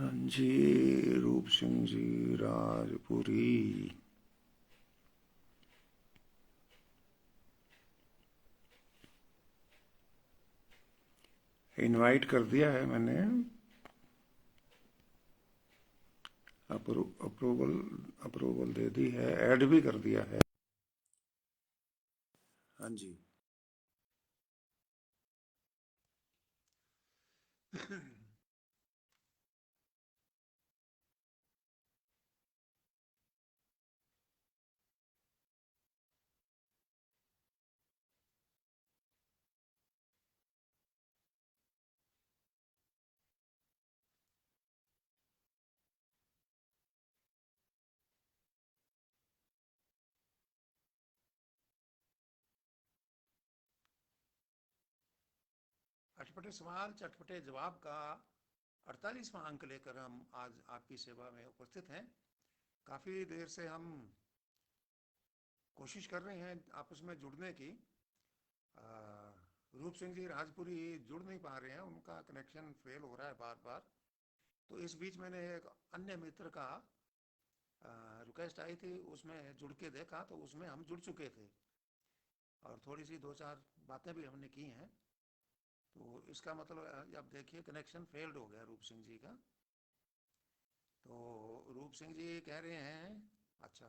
हाँ जी, रूप सिंह जी राजपुरी। इनवाइट कर दिया है मैंने। अप्रूवल अप्रूवल दे दी है, ऐड भी कर दिया है। हाँ जी। अटपटे सवाल चटपटे जवाब का 48वां अंक लेकर हम आज आपकी सेवा में उपस्थित हैं। काफ़ी देर से हम कोशिश कर रहे हैं आपस में जुड़ने की। आ, रूप सिंह जी राजपुरी जुड़ नहीं पा रहे हैं, उनका कनेक्शन फेल हो रहा है बार बार। तो इस बीच मैंने एक अन्य मित्र का रिक्वेस्ट आई थी, उसमें जुड़ के देखा तो उसमें हम जुड़ चुके थे और थोड़ी सी दो चार बातें भी हमने की हैं। तो इसका मतलब अब देखिए कनेक्शन फेल्ड हो गया रूप सिंह जी का। तो रूप सिंह जी कह रहे हैं, अच्छा,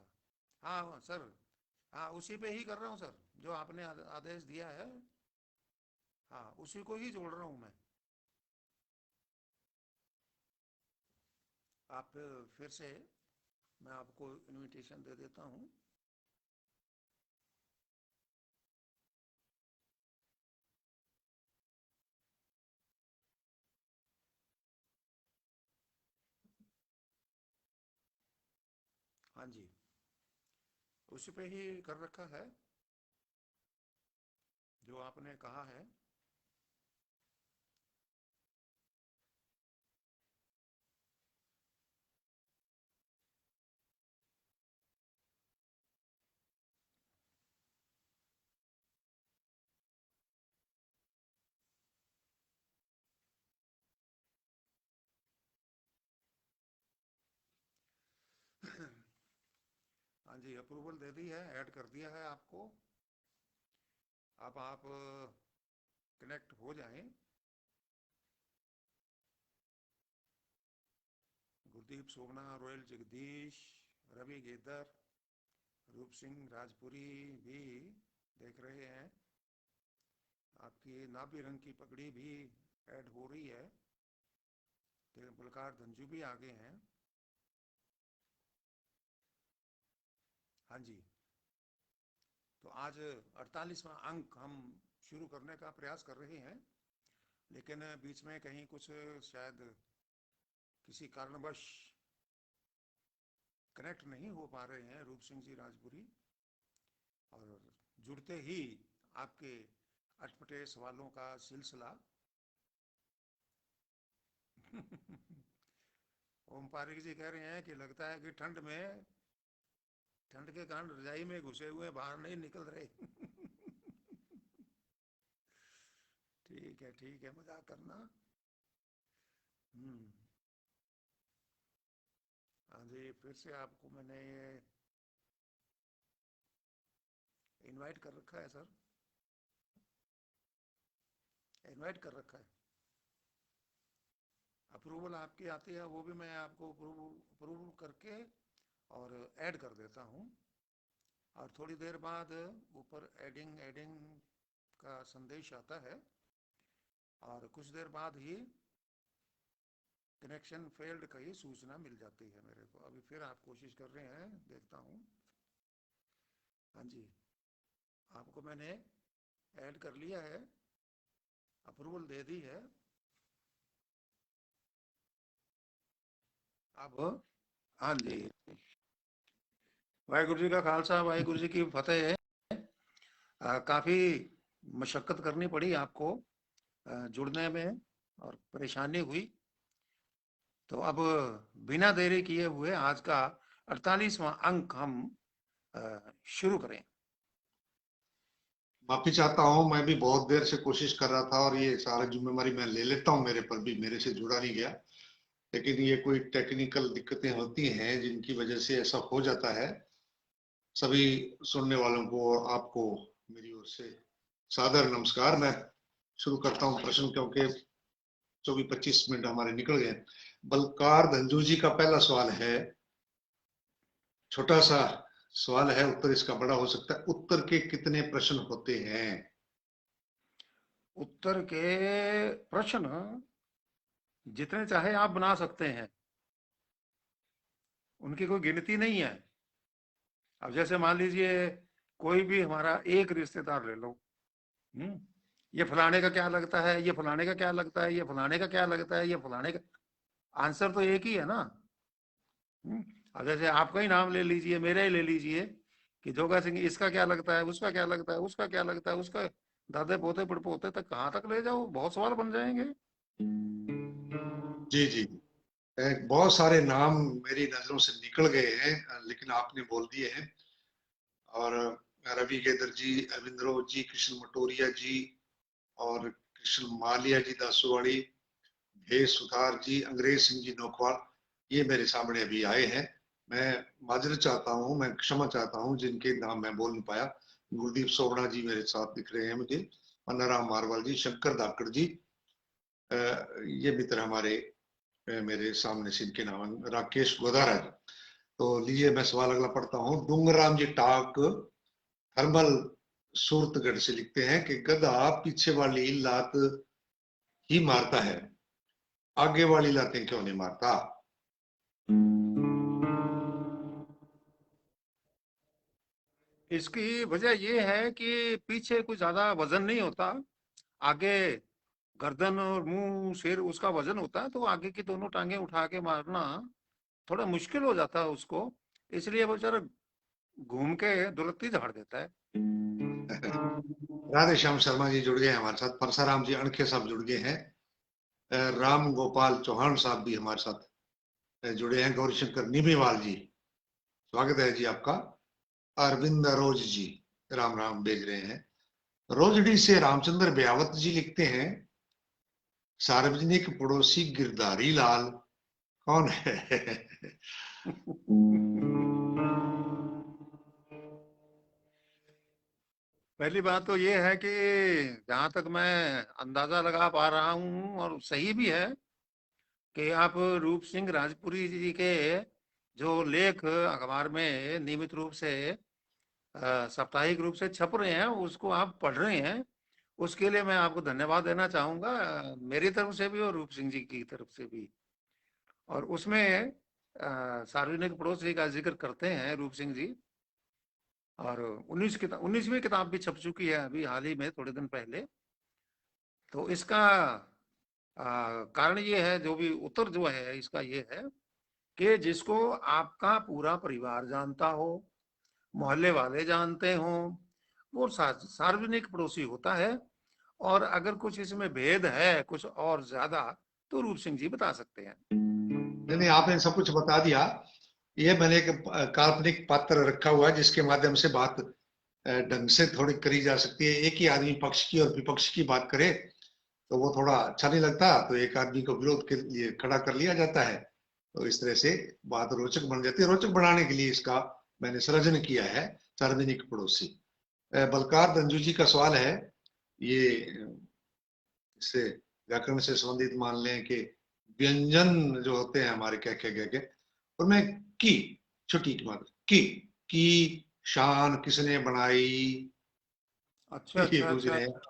हाँ सर, हाँ उसी पे ही कर रहा हूँ सर, जो आपने आदेश दिया है। हाँ उसी को ही जोड़ रहा हूँ मैं। आप फिर से, मैं आपको इनविटेशन दे देता हूँ। हाँ जी, उसी पे ही कर रखा है जो आपने कहा है। हाँ जी, अप्रूवल दे दी है, ऐड कर दिया है आपको। अब आप कनेक्ट हो जाएं। गुरदीप सोगना, रॉयल जगदीश, रवि गेदर, रूप सिंह राजपुरी भी देख रहे हैं। आपकी नाभी रंग की पगड़ी भी ऐड हो रही है। बलकार धंजू भी आगे हैं। हाँ जी। तो आज 48वां अंक हम शुरू करने का प्रयास कर रहे हैं, लेकिन बीच में कहीं कुछ शायद किसी कारणवश कनेक्ट नहीं हो पा रहे हैं रूप सिंह जी राजपुरी। और जुड़ते ही आपके अटपटे सवालों का सिलसिला। ओम पारिक जी कह रहे हैं कि लगता है कि ठंड के कारण रजाई में घुसे हुए बाहर नहीं निकल रहे। ठीक है, मजाक करना। हम्म। हाँ जी, फिर से आपको मैंने ये इनवाइट कर रखा है सर, इनवाइट कर रखा है। अप्रूवल आपकी आती है, वो भी मैं आपको अप्रूव करके और ऐड कर देता हूँ। और थोड़ी देर बाद ऊपर एडिंग एडिंग का संदेश आता है और कुछ देर बाद ही कनेक्शन फेल्ड का ही सूचना मिल जाती है मेरे को। अभी फिर आप कोशिश कर रहे हैं, देखता हूँ। हाँ जी, आपको मैंने ऐड कर लिया है, अप्रूवल दे दी है। अब हाँ जी, वाहिगुरु जी का खालसा, वाहिगुरु जी की फतेह है। काफी मशक्कत करनी पड़ी आपको जुड़ने में और परेशानी हुई। तो अब बिना देरी किए हुए आज का 48वां अंक हम शुरू करें। माफी चाहता हूँ, मैं भी बहुत देर से कोशिश कर रहा था और ये सारी जिम्मेवारी मैं ले लेता हूँ, मेरे पर भी, मेरे से जुड़ा नहीं गया। लेकिन ये कोई टेक्निकल दिक्कतें होती हैं जिनकी वजह से ऐसा हो जाता है। सभी सुनने वालों को और आपको मेरी ओर से सादर नमस्कार। मैं शुरू करता हूं प्रश्न, क्योंकि 24-25 मिनट हमारे निकल गए। बलकार धंजू जी का पहला सवाल है, छोटा सा सवाल है, उत्तर इसका बड़ा हो सकता है। उत्तर के कितने प्रश्न होते हैं? उत्तर के प्रश्न जितने चाहे आप बना सकते हैं, उनकी कोई गिनती नहीं है। अब जैसे मान लीजिए कोई भी हमारा एक रिश्तेदार ले लो, ये फलाने का क्या लगता है, ये फलाने का क्या लगता है, ये फलाने का क्या लगता है, ये फलाने का, आंसर तो एक ही है ना। अब जैसे आपका ही नाम ले लीजिए, मेरा ही ले लीजिए कि जोगा सिंह, इसका क्या लगता है, उसका क्या लगता है, उसका क्या लगता है, उसका दादे पोते पड़पोते तक कहाँ तक ले जाओ, बहुत सवाल बन जाएंगे। जी जी, बहुत सारे नाम मेरी नजरों से निकल गए हैं, लेकिन आपने बोल दिए हैं। और रवि गेदर जी, अविंद्रो जी, कृष्ण मटोरिया जी, और कृष्ण मालिया जी दासुवाड़ी, भेष सुधार जी, अंग्रेज सिंह जी नौखवाल, ये मेरे सामने अभी आए हैं। मैं माजरत चाहता हूँ, मैं क्षमा चाहता हूँ जिनके नाम मैं बोल नहीं पाया। गुरदीप सोवड़ा जी मेरे साथ दिख रहे हैं मुझे, पन्नाराम मारवाल जी, शंकर धाकड़ जी, ये मित्र हमारे मेरे सामने से इनके नाम, राकेश गोदारा जी। तो लीजिए मैं सवाल अगला पढ़ता हूँ। डूंगराम जी टाक थर्मल सूरतगढ़ से लिखते हैं कि गधा पीछे वाली लात ही मारता है, आगे वाली लातें क्यों नहीं मारता? इसकी वजह ये है कि पीछे कुछ ज्यादा वजन नहीं होता, आगे गर्दन और मुंह सिर उसका वजन होता है, तो आगे की दोनों टांगे उठा के मारना थोड़ा मुश्किल हो जाता है उसको, इसलिए वो बेचारा घूम के दुलत्ती झाड़ देता है। राधे श्याम शर्मा जी जुड़ गए हैं हमारे साथ, परसाराम जी अणखे साहब जुड़ गए हैं, राम गोपाल चौहान साहब भी हमारे साथ जुड़े हैं, गौरी शंकर निमीवाल जी, स्वागत है जी आपका। अरविंद रोज जी राम राम भेज रहे हैं। रोजडी से रामचंद्र ब्यावत जी लिखते हैं, सार्वजनिक पड़ोसी गिरधारी लाल कौन है? पहली बात तो ये है कि जहां तक मैं अंदाजा लगा पा रहा हूं, और सही भी है, कि आप रूप सिंह राजपुरी जी के जो लेख अखबार में नियमित रूप से साप्ताहिक रूप से छप रहे हैं, उसको आप पढ़ रहे हैं, उसके लिए मैं आपको धन्यवाद देना चाहूंगा, मेरी तरफ से भी और रूप सिंह जी की तरफ से भी। और उसमें सार्वजनिक पड़ोसी का जिक्र करते हैं रूप सिंह जी, और 19वीं किताब भी छप चुकी है अभी हाल ही में, थोड़े दिन पहले। तो इसका कारण ये है, जो भी उत्तर जो है इसका ये है, कि जिसको आपका पूरा परिवार जानता हो, मोहल्ले वाले जानते हो, वो सार्वजनिक पड़ोसी होता है। और अगर कुछ इसमें भेद है कुछ और ज्यादा, तो रूप सिंह जी बता सकते हैं। नहीं नहीं, आपने सब कुछ बता दिया। ये मैंने एक काल्पनिक पात्र रखा हुआ है जिसके माध्यम से बात ढंग से थोड़ी करी जा सकती है। एक ही आदमी पक्ष की और विपक्ष की बात करे तो वो थोड़ा अच्छा नहीं लगता, तो एक आदमी को विरोध के लिए खड़ा कर लिया जाता है, तो इस तरह से बात रोचक बन जाती है। रोचक बनाने के लिए इसका मैंने सृजन किया है, सार्वजनिक पड़ोसी। बलकार दंजू जी का सवाल है, ये इससे व्याकरण से संबंधित मान लें कि व्यंजन जो होते हैं हमारे क्या क्या क्या क्या, उनमें की छुट्टी की मात्रा की शान किसने बनाई, अच्छा ये अच्छा पूछ अच्छा रहे हैं। अच्छा।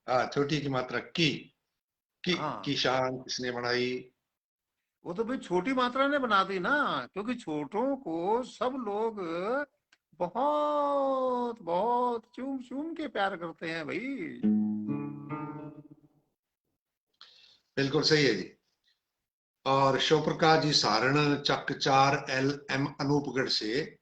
हाँ, छोटी की मात्रा की हाँ, की शान किसने बनाई? वो तो भाई छोटी मात्रा ने बना दी ना, क्योंकि छोटों को सब लोग बहुत बहुत चूम चूम के प्यार करते हैं भाई। बिल्कुल सही है जी। और शिवप्रकाश जी सारण चक 4 LM अनूपगढ़ से,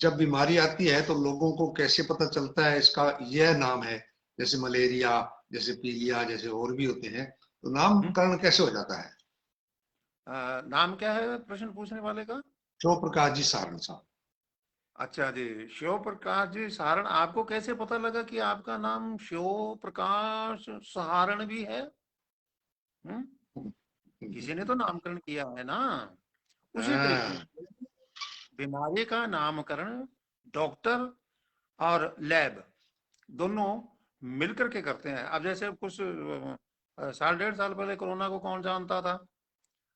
जब बीमारी आती है तो लोगों को कैसे पता चलता है इसका यह नाम है? जैसे मलेरिया, जैसे पीलिया, जैसे और भी होते हैं, तो नामकरण कैसे हो जाता है? नाम क्या है प्रश्न पूछने वाले का? शिवप्रकाश जी सारण साहब। अच्छा जी, शिव प्रकाश जी सहारण, आपको कैसे पता लगा कि आपका नाम शिव प्रकाश सहारण भी है? हम्म। किसी ने तो नामकरण किया है ना। उसी तरीके हाँ, से बीमारी का नामकरण डॉक्टर और लैब दोनों मिलकर के करते हैं। अब जैसे कुछ साल 1.5 साल पहले कोरोना को कौन जानता था?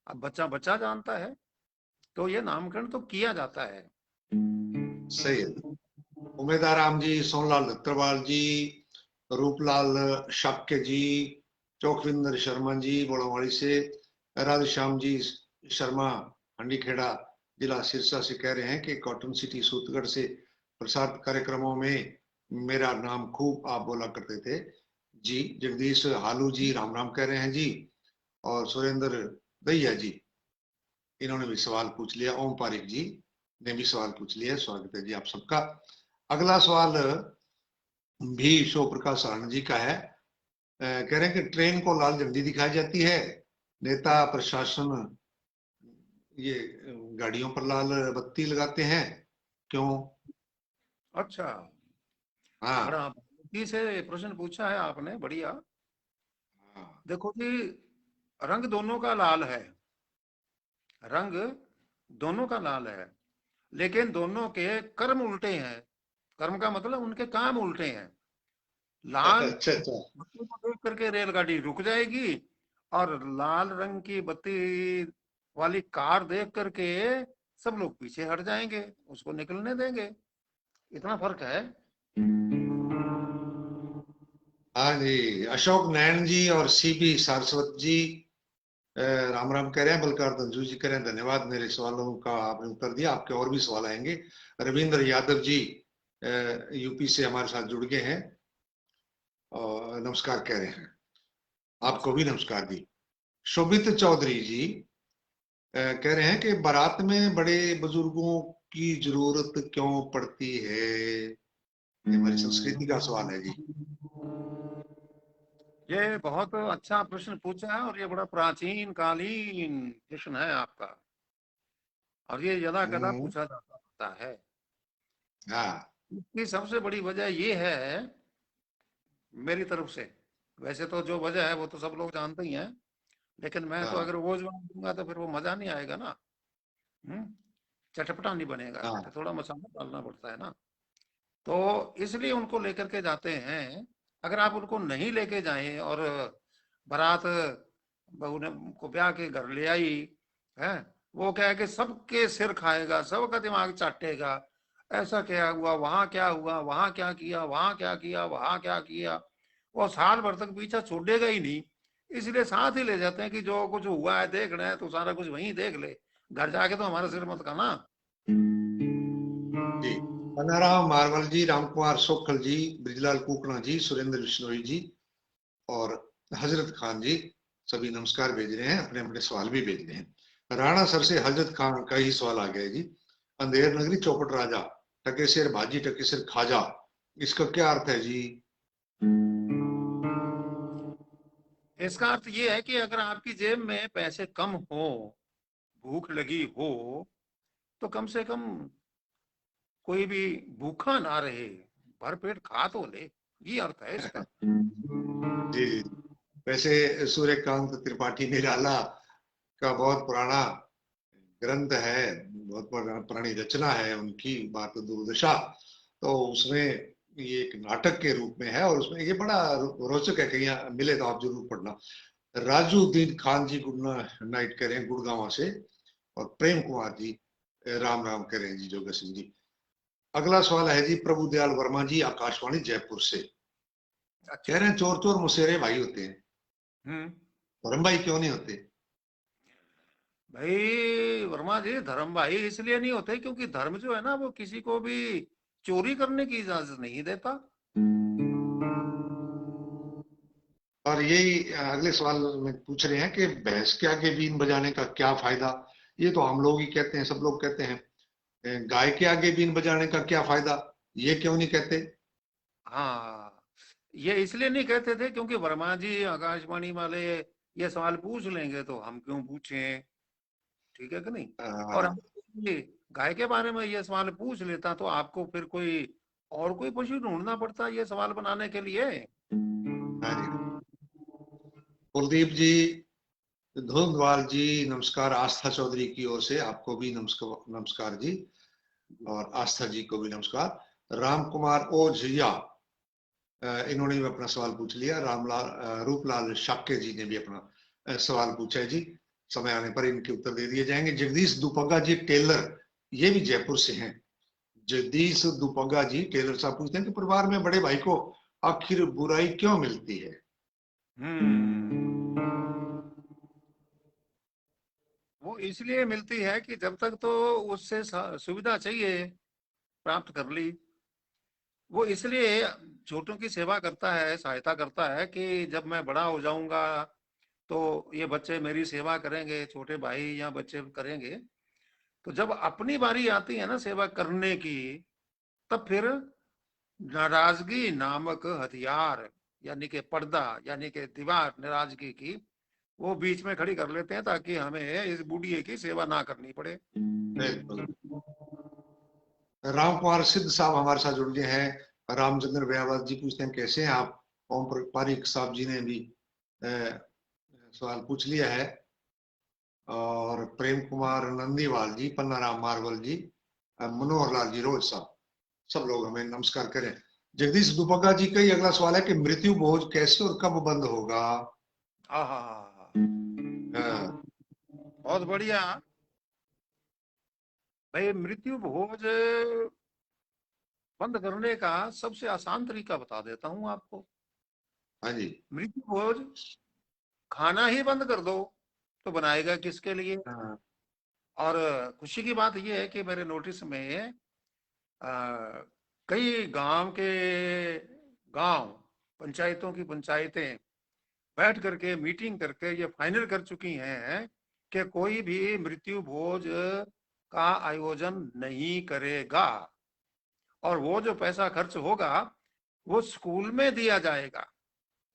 अब बच्चा बच्चा जानता है। तो ये नामकरण तो किया जाता है। सही है। उमेदाराम जी, सोनलाल दत्तरवाल जी, रूपलाल शाक्य जी, चौकविंदर शर्मा जी बड़ोवाड़ी से, राधेश्याम जी शर्मा हंडीखेड़ा जिला सिरसा से कह रहे हैं कि कॉटन सिटी सूतगढ़ से प्रसाद कार्यक्रमों में मेरा नाम खूब आप बोला करते थे जी। जगदीश हालू जी राम राम कह रहे हैं जी। और सुरेंद्र दैया जी, इन्होंने भी सवाल पूछ लिया। ओम पारिक जी ने भी सवाल पूछ लिया। स्वागत है जी आप सबका। अगला सवाल भी शो प्रकाश सारण जी का है। कह रहे हैं कि ट्रेन को लाल झंडी दिखाई जाती है, नेता प्रशासन ये गाड़ियों पर लाल बत्ती लगाते हैं, क्यों? अच्छा, हाँ। बड़ा बारीकी से प्रश्न पूछा है आपने, बढ़िया। हाँ। देखो जी, रंग दोनों का लाल है। रंग दोनों का लाल है, लेकिन दोनों के कर्म उल्टे हैं। कर्म का मतलब उनके काम उल्टे हैं। लाल अच्छा अच्छा। बत्ती को देख करके रेलगाड़ी रुक जाएगी, और लाल रंग की बत्ती वाली कार देख करके सब लोग पीछे हट जाएंगे, उसको निकलने देंगे। इतना फर्क है। हाँ जी, अशोक नैन जी और सीबी सारस्वत जी राम राम कह रहे हैं। बलकार धंजू जी कह रहे हैं धन्यवाद, मेरे सवालों का आपने उत्तर दिया, आपके और भी सवाल आएंगे। रविंद्र यादव जी यूपी से हमारे साथ जुड़ गए हैं और नमस्कार कह रहे हैं। आपको भी नमस्कार। नमस्कार जी। शोभित चौधरी जी कह रहे हैं कि बारात में बड़े बुजुर्गों की जरूरत क्यों पड़ती है? ये हमारी संस्कृति का सवाल है जी। ये बहुत अच्छा प्रश्न पूछा है, और ये बड़ा प्राचीन कालीन प्रश्न है आपका। और ये यदा कदा हम्म। पूछा जाता रहता है। हाँ। इसकी सबसे बड़ी वजह ये है, मेरी तरफ से। वैसे तो जो वजह है वो तो सब लोग जानते ही हैं, लेकिन मैं तो हाँ। अगर वो जवाब दूंगा तो फिर वो मजा नहीं आएगा ना। हम्म चटपटा नहीं बनेगा, तो हाँ। थोड़ा मसाला डालना पड़ता है ना। तो इसलिए उनको लेकर के जाते हैं। अगर आप उनको नहीं लेके जाएं, और बारात बहू ने को ब्याह के घर ले आई है, वो क्या है कि सबके सिर खाएगा, सबका दिमाग चाटेगा। ऐसा क्या हुआ, वहां क्या हुआ, वहां क्या किया, वहां क्या किया, वहां क्या किया। वो साल भर तक पीछा छोड़ेगा ही नहीं। इसलिए साथ ही ले जाते हैं कि जो कुछ हुआ है देखना है तो सारा कुछ वहीं देख ले, घर जाके तो हमारा सिर मत खाना। जी। पन्नाराम मारवल जी, रामकुमार सोखल जी, ब्रिजलाल कुकना जी, सुरेंद्र बिश्नोई जी और हजरत खान जी सभी नमस्कार भेज रहे हैं, अपने अपने सवाल भी भेज रहे हैं। राणा सर से हजरत खान का ही सवाल आ गया है जी। अंधेर नगरी चौपट राजा, टके सिर भाजी टके सिर खाजा, इसका क्या अर्थ है जी? इसका अर्थ ये है कि अगर आपकी जेब में पैसे कम हो, भूख लगी हो, तो कम से कम कोई भी भूखा ना रहे, भरपेट खा तो ले। ये अर्थ है इसका। जी। वैसे सूर्यकांत त्रिपाठी निराला का बहुत पुराना ग्रंथ है, बहुत पुरानी रचना है उनकी, बात दुर्दशा। तो उसमें ये एक नाटक के रूप में है, और उसमें ये बड़ा रोचक है, कहीं मिले तो आप जरूर पढ़ना। राजूद्दीन खान जी गुड नाइट करें गुड़गांव से, और प्रेम कुमार जी राम राम करें जी जोगा सिंह जी। अगला सवाल है जी प्रभु दयाल वर्मा जी आकाशवाणी जयपुर से। कह अच्छा। रहे हैं चोर चोर मुसेरे भाई होते हैं, हम्म धर्म भाई क्यों नहीं होते? भाई वर्मा जी, धर्म भाई इसलिए नहीं होते क्योंकि धर्म जो है ना, वो किसी को भी चोरी करने की इजाजत नहीं देता। और यही अगले सवाल में पूछ रहे हैं कि भैंस के आगे बीन बजाने का क्या फायदा? ये तो हम लोग ही कहते हैं, सब लोग कहते हैं। गाय के आगे बीन बजाने का क्या फायदा, ये क्यों नहीं कहते? हाँ, ये इसलिए नहीं कहते थे क्योंकि वर्मा जी आकाशवाणी वाले ये सवाल पूछ लेंगे तो हम क्यों पूछें। ठीक है कि नहीं? और हाँ। हम ये गाय के बारे में ये सवाल पूछ लेता तो आपको फिर कोई और कोई पशु ढूंढना पड़ता ये सवाल बनाने के लिए। हाँ जी। कुलदीप जी धुंधवाल जी नमस्कार, आस्था चौधरी की ओर से आपको भी नमस्कार, नमस्कार जी, और आस्था जी को भी नमस्कार। राम कुमार ओझिया, इन्होंने भी अपना सवाल पूछ लिया। रामलाल रूपलाल शाक्य जी ने भी अपना सवाल पूछा है जी, समय आने पर इनके उत्तर दे दिए जाएंगे। जगदीश दुपग्गा जी टेलर, ये भी जयपुर से हैं। जगदीश दुपग्गा जी टेलर साहब पूछते हैं कि परिवार में बड़े भाई को आखिर बुराई क्यों मिलती है? वो इसलिए मिलती है कि जब तक तो उससे सुविधा चाहिए प्राप्त कर ली, वो इसलिए छोटों की सेवा करता है, सहायता करता है कि जब मैं बड़ा हो जाऊंगा तो ये बच्चे मेरी सेवा करेंगे, छोटे भाई या बच्चे करेंगे। तो जब अपनी बारी आती है ना सेवा करने की, तब फिर नाराजगी नामक हथियार यानी कि पर्दा यानी कि दीवार नाराजगी की, वो बीच में खड़ी कर लेते हैं ताकि हमें इस बूढ़िए की सेवा ना करनी पड़े। बिल्कुल। राम कुमार सिद्ध साहब हमारे साथ जुड़ गए हैं। रामचंद्र व्यावास जी पूछते हैं कैसे हैं आप? ओम पारिक साहब जी ने भी सवाल पूछ लिया है। और प्रेम कुमार नंदीवाल जी, पन्ना राम मार्वल जी, मनोहर लाल जी रोज साहब, सब लोग हमें नमस्कार करें। जगदीश दुपग्गा जी का ही अगला सवाल है कि मृत्यु भोज कैसे और कब बंद होगा? आहा, हाँ, बहुत बढ़िया भाई। मृत्यु भोज बंद करने का सबसे आसान तरीका बता देता हूं आपको। हाँ जी। मृत्यु भोज खाना ही बंद कर दो तो बनाएगा किसके लिए? हाँ, और खुशी की बात यह है कि मेरे नोटिस में आ, कई गांव पंचायतों की पंचायतें बैठ करके मीटिंग करके ये फाइनल कर चुकी हैं कि कोई भी मृत्यु भोज का आयोजन नहीं करेगा, और वो जो पैसा खर्च होगा वो स्कूल में दिया जाएगा,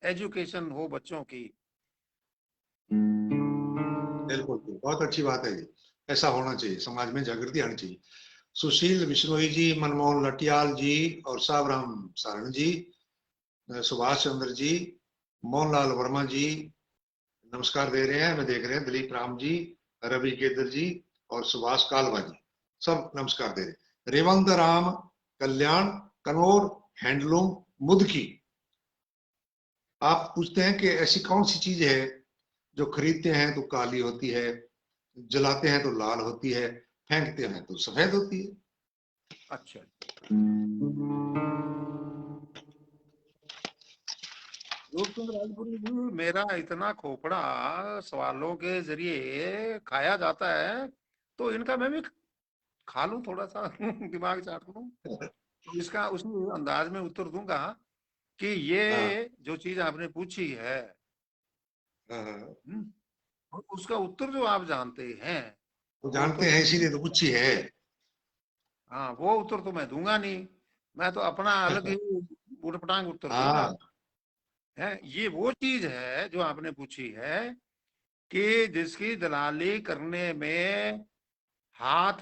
एजुकेशन हो बच्चों की। बिल्कुल, बहुत अच्छी बात है जी। ऐसा होना चाहिए, समाज में जागृति आनी चाहिए। सुशील बिश्नोई जी, मनमोहन लटियाल जी और सावराम सारण जी, सुभाष चंद्र जी, मोहनलाल वर्मा जी नमस्कार दे रहे हैं, हमें देख रहे हैं। दिलीप राम जी, रवि केदर जी और सुभाष कालवा जी, सब नमस्कार दे रहे हैं। रेवंत राम कल्याण कनौर हैंडलूम मुदकी, आप पूछते हैं कि ऐसी कौन सी चीज है जो खरीदते हैं तो काली होती है, जलाते हैं तो लाल होती है, फेंकते हैं तो सफेद होती है? अच्छा, रूपचंद राजपुरी जी, मेरा इतना खोपड़ा सवालों के जरिए खाया जाता है, तो इनका मैं भी खा लूं थोड़ा सा दिमाग चाट लूं, तो इसका उसी अंदाज में उत्तर दूंगा कि हाँ, ये जो चीज आपने पूछी है, हाँ, और उसका उत्तर जो आप जानते हैं, तो वो उत्तर जानते हैं इसीलिए तो पूछी है। हाँ, वो उत्तर तो मैं दूंगा नहीं। मैं तो अपना अलग ही उटपटांग उत्तर दूंगा। हाँ, है ये वो चीज है जो आपने पूछी है कि जिसकी दलाली करने में हाथ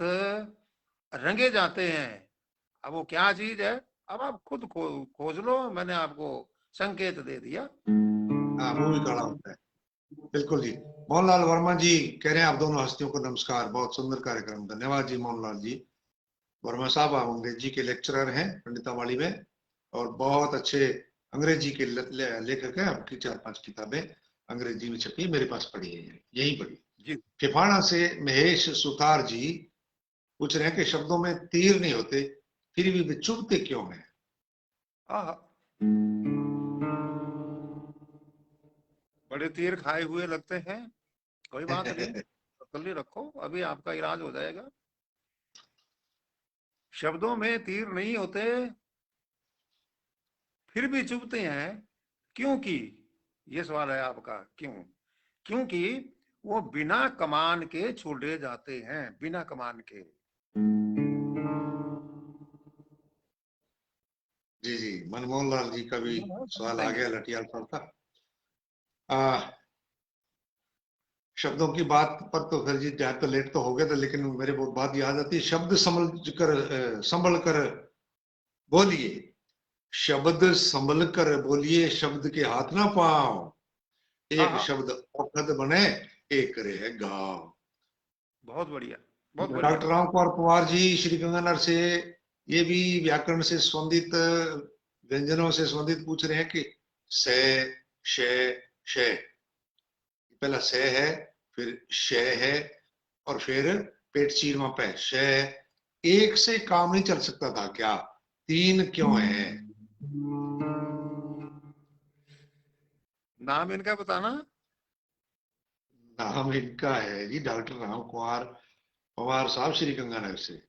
रंगे जाते हैं। अब वो क्या चीज है, अब आप खुद खोज लो, मैंने आपको संकेत दे दिया। हाँ, वो भी काला होता है। बिल्कुल जी। मोहनलाल वर्मा जी कह रहे हैं आप दोनों हस्तियों को नमस्कार, बहुत सुंदर कार्यक्रम, धन्यवाद जी मोहनलाल जी। वर्मा साहब आप अंग्रेजी के लेक्चरर हैं पंडितावाड़ी में, और बहुत अच्छे अंग्रेजी के लेखक हैं। आपकी 4-5 किताबें अंग्रेजी में छपी, मेरे पास पढ़ी है, यही पढ़ी। जी। फिफाना से महेश सुतार जी पूछ रहे हैं कि शब्दों में तीर नहीं होते, फिर भी वे चुभते क्यों हैं? आह, बड़े तीर खाए हुए लगते हैं। कोई बात नहीं, तसल्ली रखो, अभी आपका इलाज हो जाएगा। शब्दों में तीर नहीं होते फिर भी चुभते हैं, क्योंकि ये सवाल है आपका, क्यों? क्योंकि वो बिना कमान के छोड़े जाते हैं, बिना कमान के। जी जी, मनमोहन लाल जी का भी समझ सवाल आ लेंगे। गया लटियाल साहब का। शब्दों की बात पर तो फिर जी जाए तो लेट तो हो गए थे, लेकिन मेरे वो बात याद आती है, शब्द संभल कर बोलिए, शब्द संभल कर बोलिए, शब्द के हाथ ना पाओ, हाँ एक हाँ, शब्द औखद बने, एक करे है गाँव। बहुत बढ़िया, बहुत बढ़िया। डॉक्टर राम कुमार पवार जी श्री गंगानगर से, ये भी व्याकरण से संबंधित, व्यंजनों से संबंधित पूछ रहे हैं कि से, शे, शे, पहला से है, फिर शे है, और फिर पेट चीरमा पे शे। एक से काम नहीं चल सकता था क्या, तीन क्यों है? नाम इनका बताना। नाम इनका है जी डॉक्टर राम कुमार पवार साहब श्री गंगानगर से।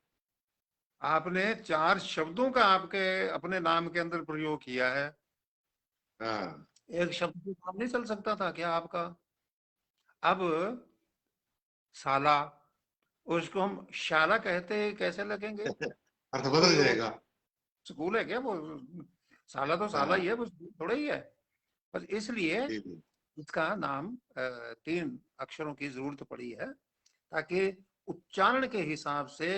आपने 4 शब्दों का आपके अपने नाम के अंदर प्रयोग किया है। हाँ एक शब्द से काम नहीं चल सकता था क्या आपका? अब साला, उसको हम शाला कहते कैसे लगेंगे? अर्थ कोई बदल वो जाएगा। स्कूल है क्या वो? साला तो साला ही हाँ है, बस थोड़ा ही है। बस इसलिए जी जी इसका नाम 3 अक्षरों की जरूरत पड़ी है, ताकि उच्चारण के हिसाब से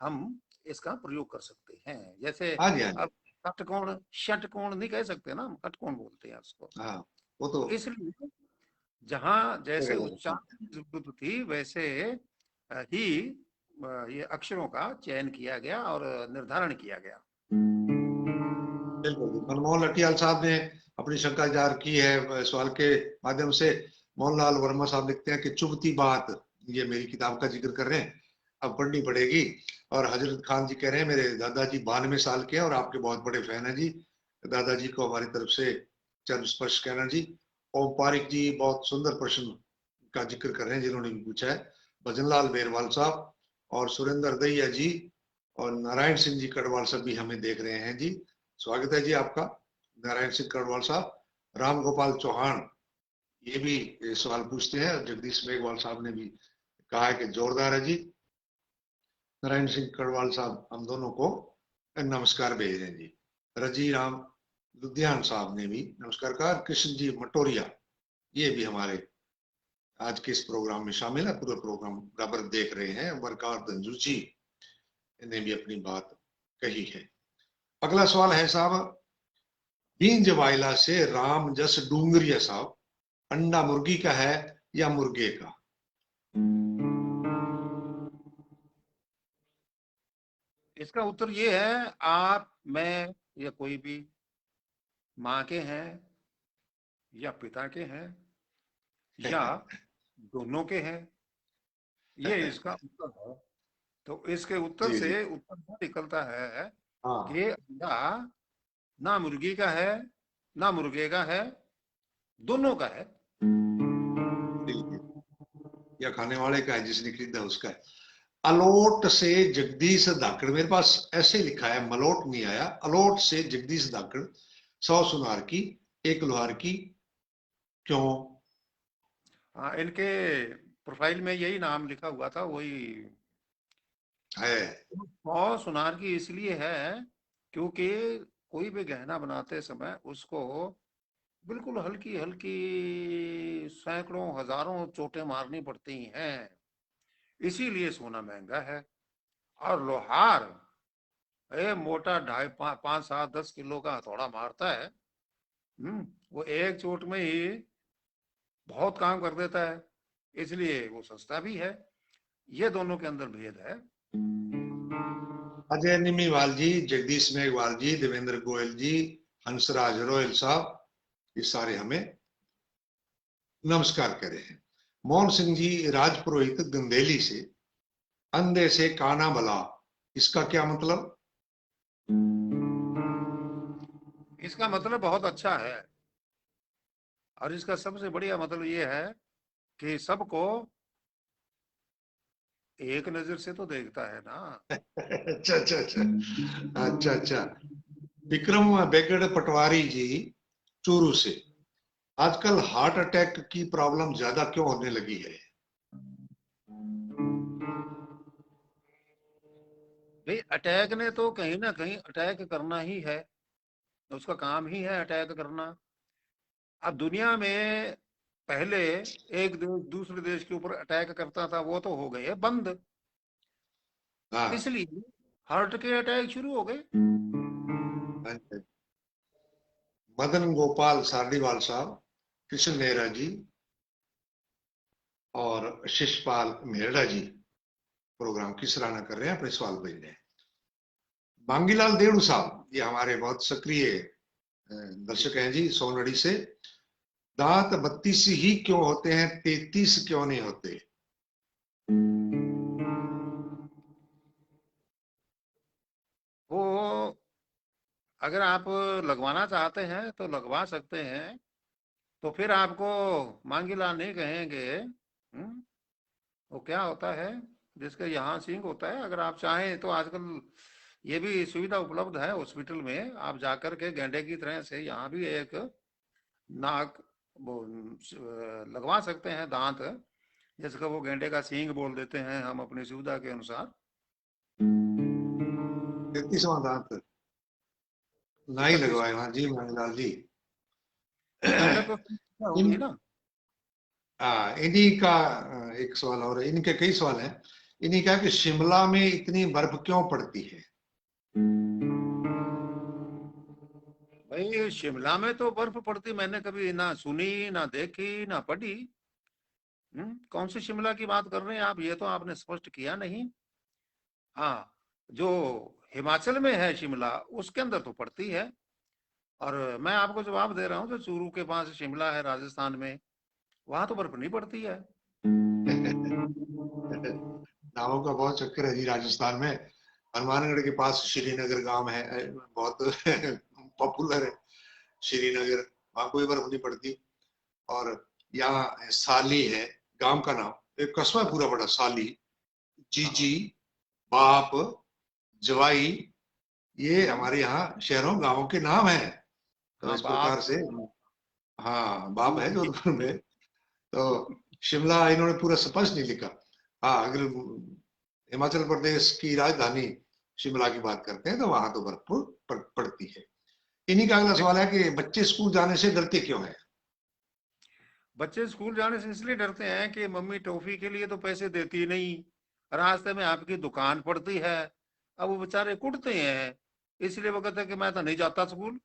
हम इसका प्रयोग कर सकते हैं। जैसे हाँ जी हाँ जी। अब कटकोण षटकोण नहीं कह सकते ना, हम कटकोण बोलते हैं उसको। हाँ वो तो तो इसलिए जहां जैसे देखा जा सकता उच्चारण की जरूरत थी, वैसे ही ये अक्षरों का चयन किया गया और निर्धारण किया गया। है। बिल्कुल जी। मनमोहन लटियाल साहब ने अपनी शंका जाहिर की है सवाल के माध्यम से। मोहनलाल वर्मा साहब लिखते हैं कि चुभती बात, ये मेरी किताब का जिक्र कर रहे हैं, अब पढ़नी पड़ेगी। और हजरत खान जी कह रहे हैं मेरे दादाजी 92 साल के हैं और आपके बहुत बड़े फैन हैं जी, दादाजी को हमारी तरफ से चरण स्पर्श कहना जी। ओम पारिक जी बहुत सुंदर प्रश्न का जिक्र कर रहे हैं जिन्होंने भी पूछा है। भजनलाल बेरवाल साहब और सुरेंद्र दैया जी और नारायण सिंह जी कड़वाल साहब भी हमें देख रहे हैं जी। स्वागत है जी आपका नारायण सिंह कड़वाल साहब। राम गोपाल चौहान ये भी सवाल पूछते हैं, और जगदीश मेघवाल साहब ने भी कहा है कि जोरदार है जी। नारायण सिंह कड़वाल साहब हम दोनों को नमस्कार भेज रहे हैं जी। रजी राम लुधियान साहब ने भी नमस्कार कहा। कृष्ण जी मटोरिया ये भी हमारे आज के इस प्रोग्राम में शामिल है, पूरा प्रोग्राम बराबर देख रहे हैं। वरकार धंजू जी ने भी अपनी बात कही है। अगला सवाल है साहब, बींज वाइला से राम जस डूंगरिया साहब, अंडा मुर्गी का है या मुर्गे का? इसका उत्तर ये है, आप, मैं या कोई भी माँ के हैं या पिता के हैं या दोनों के हैं, ये इसका उत्तर है। तो इसके उत्तर जी जी से उत्तर क्या निकलता है हाँ कि अंडा ना मुर्गी का है ना मुर्गे का है, दोनों का है। जी जी। या खाने वाले का है जिसने खरीदा उसका है। अलोट से जगदीश धाकड़, मेरे पास ऐसे लिखा है, मलोट नहीं आया। अलोट से जगदीश धाकड़, 100 सुनार की 1 लोहार की, क्यों? हाँ, इनके प्रोफाइल में यही नाम लिखा हुआ था, वही। है। 100 सुनार की इसलिए है क्योंकि कोई भी गहना बनाते समय उसको बिल्कुल हल्की हल्की सैकड़ों हजारों चोटें मारनी पड़ती हैं, इसीलिए सोना महंगा है। और लोहार मोटा 2.5, 5, 7, 10 किलो का हथौड़ा मारता है। वो एक चोट में ही बहुत काम कर देता है, इसलिए वो सस्ता भी है। ये दोनों के अंदर भेद है। अजय निमीवाल जी, जगदीश मेघवाल जी, देवेंद्र गोयल जी, हंसराज रोयल साहब, ये सारे हमें नमस्कार कह रहे हैं। मोहन सिंह जी राजपुरोहित गंदेली से, अंधे से काना भला, इसका क्या मतलब? इसका मतलब बहुत अच्छा है, और इसका सबसे बढ़िया मतलब ये है कि सबको एक नजर से तो देखता है ना। अच्छा अच्छा अच्छा अच्छा अच्छा। विक्रम बेगड़ पटवारी जी चूरू से, आजकल हार्ट अटैक की प्रॉब्लम ज्यादा क्यों होने लगी है? भाई, अटैक ने तो कहीं ना कहीं अटैक करना ही है, उसका काम ही है अटैक करना। अब दुनिया में पहले एक देश दूसरे देश के ऊपर अटैक करता था, वो तो हो गए बंद, हाँ इसलिए हार्ट के अटैक शुरू हो गए। मदन गोपाल सारडीवाल साहब, कृष्ण नेहरा जी, और शिषपाल मेहरा जी प्रोग्राम की सराहना कर रहे हैं, अपने सवाल भेज रहे हैं। मांगीलाल देवड़ू साहब, ये हमारे बहुत सक्रिय दर्शक हैं जी, सोनड़ी से। दांत 32 ही क्यों होते हैं, 33 क्यों नहीं होते? वो अगर आप लगवाना चाहते हैं तो लगवा सकते हैं, तो फिर आपको मांगीलाल नहीं कहेंगे। वो क्या होता है, जिसके यहाँ सिंक होता है, अगर आप चाहें तो आजकल ये भी सुविधा उपलब्ध है हॉस्पिटल में, आप जाकर के गेंडे की तरह से यहाँ भी एक नाक वो लगवा सकते हैं दांत, जिसका वो गेंडे का सींग बोल देते हैं हम अपनी सुविधा के अनुसार। 33वां दांत ना ही 31। लगवाए। हाँ जी मांगीलाल जी। पहले तो समस्या होगी इन ना। इन्हीं का एक सवाल और है, इनके कई सवाल हैं। इन्हीं का कि शिमला में इतनी बर्फ क्यों पड़ती है? भाई शिमला में तो बर्फ पड़ती मैंने कभी ना सुनी, ना देखी, ना पढ़ी। कौन सी शिमला की बात कर रहे हैं आप, ये तो आपने स्पष्ट किया नहीं। हाँ, जो हिमाचल में है शिमला, उसके अंदर तो पड़ती है। और मैं आपको जवाब दे रहा हूँ, जो चूरू के पास शिमला है राजस्थान में, वहां तो बर्फ नहीं पड़ती है। नावों का बहुत चक्कर है जी राजस्थान में। हनुमानगढ़ के पास श्रीनगर गांव है, बहुत पॉपुलर है श्रीनगर, वहां कोई बर्फ नहीं पड़ती। और यहाँ साली है गांव का नाम, एक कस्बा है पूरा बड़ा साली। हाँ जीजी, बाप, जवाई, ये हम्म, हमारे यहाँ शहरों गांवों के नाम है। तो हाँ इस बाप। प्रकार से, हाँ बाप है जी, जोधपुर में। तो शिमला इन्होंने पूरा स्पष्ट नहीं लिखा। हाँ, अगर हिमाचल प्रदेश की राजधानी शिमला की बात करते हैं तो वहां तो बर्फ पड़ती है। इन्हीं का अगला सवाल है कि बच्चे स्कूल जाने से डरते क्यों है? बच्चे स्कूल जाने से इसलिए डरते हैं कि मम्मी टॉफी के लिए तो पैसे देती नहीं, रास्ते में आपकी दुकान पड़ती है। अब वो बेचारे कुटते हैं, इसलिए वो कहते हैं कि मैं तो नहीं जाता स्कूल।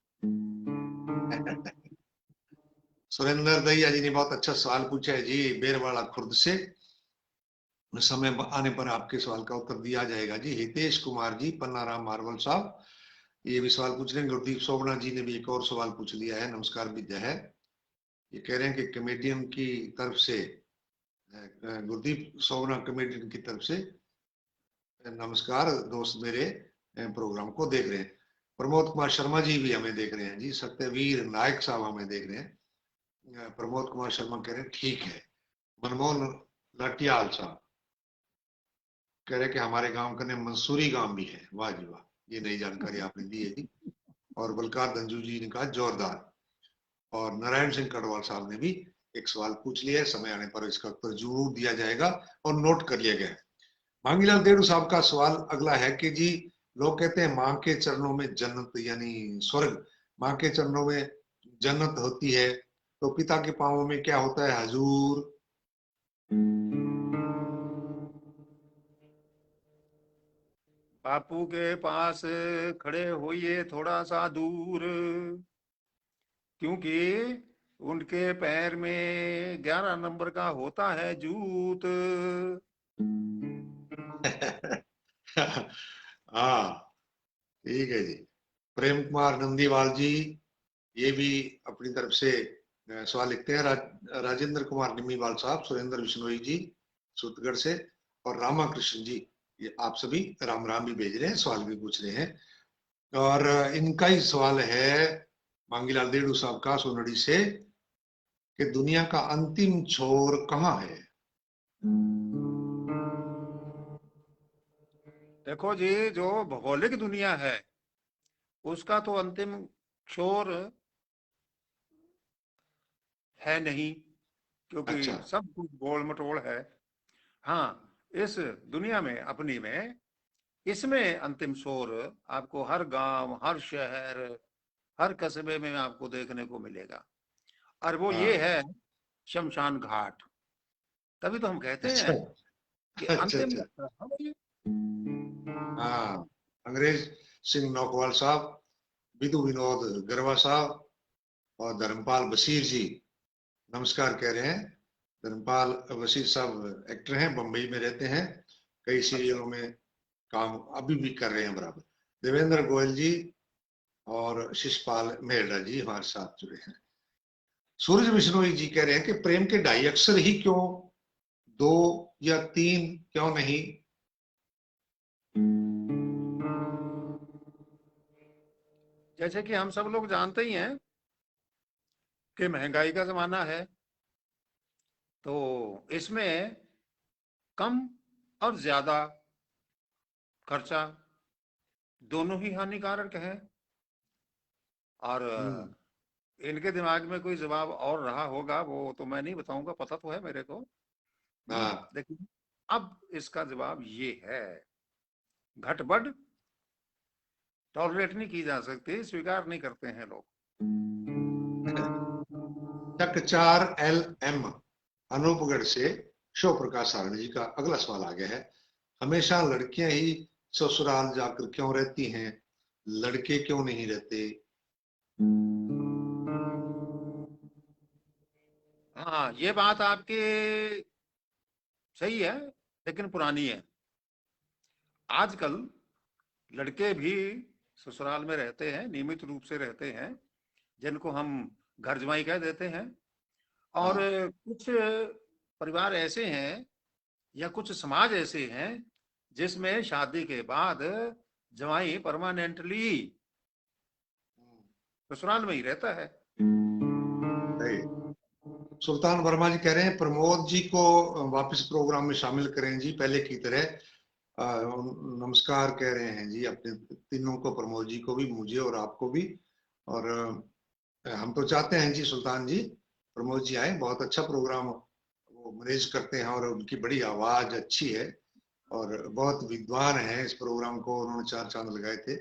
सुरेंद्र दहिया जी ने बहुत अच्छा सवाल पूछा है जी, बेरवाड़ा खुर्द से। समय आने पर आपके सवाल का उत्तर दिया जाएगा जी। हितेश कुमार जी, पन्नाराम मार्वल साहब, ये भी सवाल पूछ रहे हैं। गुरदीप सोमना जी ने भी एक और सवाल पूछ लिया है, नमस्कार विद्या है। ये कह रहे हैं कि कमेडियन की तरफ से, गुरदीप सोमना कमेडियन की तरफ से नमस्कार दोस्त मेरे, प्रोग्राम को देख रहे हैं। प्रमोद कुमार शर्मा जी भी हमें देख रहे हैं जी। सत्यवीर नायक साहब हमें देख रहे हैं। प्रमोद कुमार शर्मा कह रहे हैं ठीक है। मनमोहन लाटियाल साहब कह रहे हैं कि हमारे गांव का नाम मंसूरी गांव भी है। वाह जी वाह, ये नई जानकारी आपने दी है जी। और बलकार धंजू जी ने कहा जोरदार। और नारायण सिंह कटवाल साहब ने भी एक सवाल पूछ लिया है, समय आने पर इसका उत्तर जरूर दिया जाएगा और नोट कर लिया गया है। मांगीलाल देड़ू साहब का सवाल अगला है कि जी, लोग कहते हैं मां के चरणों में जन्नत यानी स्वर्ग, मां के चरणों में जन्नत होती है, तो पिता के पांवों में क्या होता है हजूर? बापू के पास खड़े होइए थोड़ा सा दूर, क्योंकि उनके पैर में 11 नंबर का होता है जूत। हाँ, ठीक है जी। प्रेम कुमार नंदीवाल जी, ये भी अपनी तरफ से सवाल लिखते हैं। राजेंद्र कुमार निम्मीवाल साहब, सुरेंद्र बिश्नोई जी सूतगढ़ से, और रामाकृष्ण जी, ये आप सभी राम राम भी भेज रहे हैं, सवाल भी पूछ रहे हैं। और इनका ही सवाल है मांगीलाल देड़ू साहब का सोनड़ी से, कि दुनिया का अंतिम छोर कहाँ है? देखो जी, जो भौगोलिक दुनिया है उसका तो अंतिम छोर है नहीं, अच्छा। क्योंकि सब कुछ गोल मटोल है। हाँ, इस दुनिया में अपनी में, इसमें अंतिम छोर आपको हर गांव, हर शहर, हर कस्बे में आपको देखने को मिलेगा। और वो ये हाँ। है शमशान घाट। तभी तो हम कहते अच्छा हैं कि अच्छा अंतिम अच्छा। यात्रा है वो ये। हाँ, अंग्रेज सिंह नौकवाल साहब, विधु विनोद गरवा साहब और धर्मपाल बशीर जी नमस्कार कह रहे हैं। धर्मपाल वसीर साहब एक्टर हैं, बम्बई में रहते हैं, कई सीरियलों में काम अभी भी कर रहे हैं बराबर। देवेंद्र गोयल जी और शिषपाल मेहरा जी हमारे साथ जुड़े हैं। सूरज बिश्नोई जी कह रहे हैं कि प्रेम के 2.5 अक्षर ही क्यों, 2 या 3 क्यों नहीं? जैसे कि हम सब लोग जानते ही हैं कि महंगाई का जमाना है, तो इसमें कम और ज्यादा खर्चा दोनों ही हानिकारक है। और हम्म, इनके दिमाग में कोई जवाब और रहा होगा, वो तो मैं नहीं बताऊंगा, पता तो है मेरे को। हाँ, लेकिन अब इसका जवाब ये है, घटबढ़ टॉलरेट नहीं की जा सकती, स्वीकार नहीं करते हैं लोग। चक 4 LM अनूपगढ़ से शो प्रकाश सारण जी का अगला सवाल आ गया है। हमेशा लड़कियां ही ससुराल जाकर क्यों रहती हैं, लड़के क्यों नहीं रहते? हाँ, ये बात आपकी सही है, लेकिन पुरानी है। आजकल लड़के भी ससुराल में रहते हैं, नियमित रूप से रहते हैं, जिनको हम घर जमाई कह देते हैं। और हाँ, कुछ परिवार ऐसे हैं या कुछ समाज ऐसे हैं जिसमें शादी के बाद जमाई परमानेंटली ससुराल में ही रहता है। सही। सुल्तान वर्मा जी कह रहे हैं प्रमोद जी को वापस प्रोग्राम में शामिल करें जी, पहले की तरह। नमस्कार कह रहे हैं जी अपने तीनों को, प्रमोद जी को भी, मुझे और आपको भी। और हम तो चाहते हैं जी सुल्तान जी प्रमोद जी आए, बहुत अच्छा प्रोग्राम वो मैनेज करते हैं और उनकी बड़ी आवाज अच्छी है और बहुत विद्वान है। इस प्रोग्राम को उन्होंने 4 चांद लगाए थे,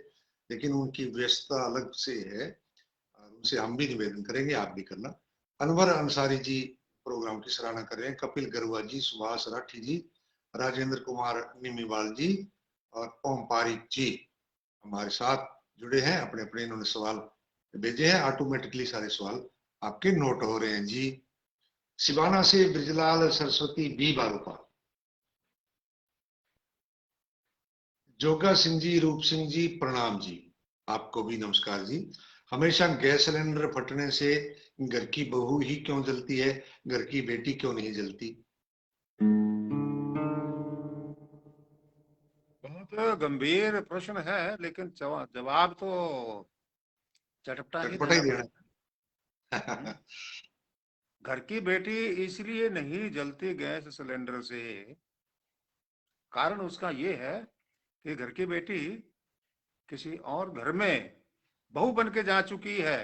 लेकिन उनकी व्यस्तता अलग से है और उनसे हम भी निवेदन करेंगे, आप भी करना। अनवर अंसारी जी प्रोग्राम की सराहना कर रहे हैं, कपिल गरुआ जी, सुभाष राठी जी, राजेंद्र कुमार निमीवाल जी और ओम पारिक जी हमारे साथ जुड़े हैं। अपने अपने इन्होंने सवाल भेजे हैं, ऑटोमेटिकली सारे सवाल आपके नोट हो रहे हैं जी। सिवाना से ब्रिजलाल सरस्वती बी बारूपा, जोगा सिंह जी, रूप सिंह जी प्रणाम जी, आपको भी नमस्कार जी। हमेशा गैस सिलेंडर फटने से घर की बहू ही क्यों जलती है, घर की बेटी क्यों नहीं जलती? बहुत गंभीर प्रश्न है, लेकिन जवाब तो चटपटा ही चटपटा ही देना देना। पड़ेगा। हम्म। घर की बेटी इसलिए नहीं जलती गैस सिलेंडर से, कारण उसका ये है कि घर की बेटी किसी और घर में बहू बन के जा चुकी है।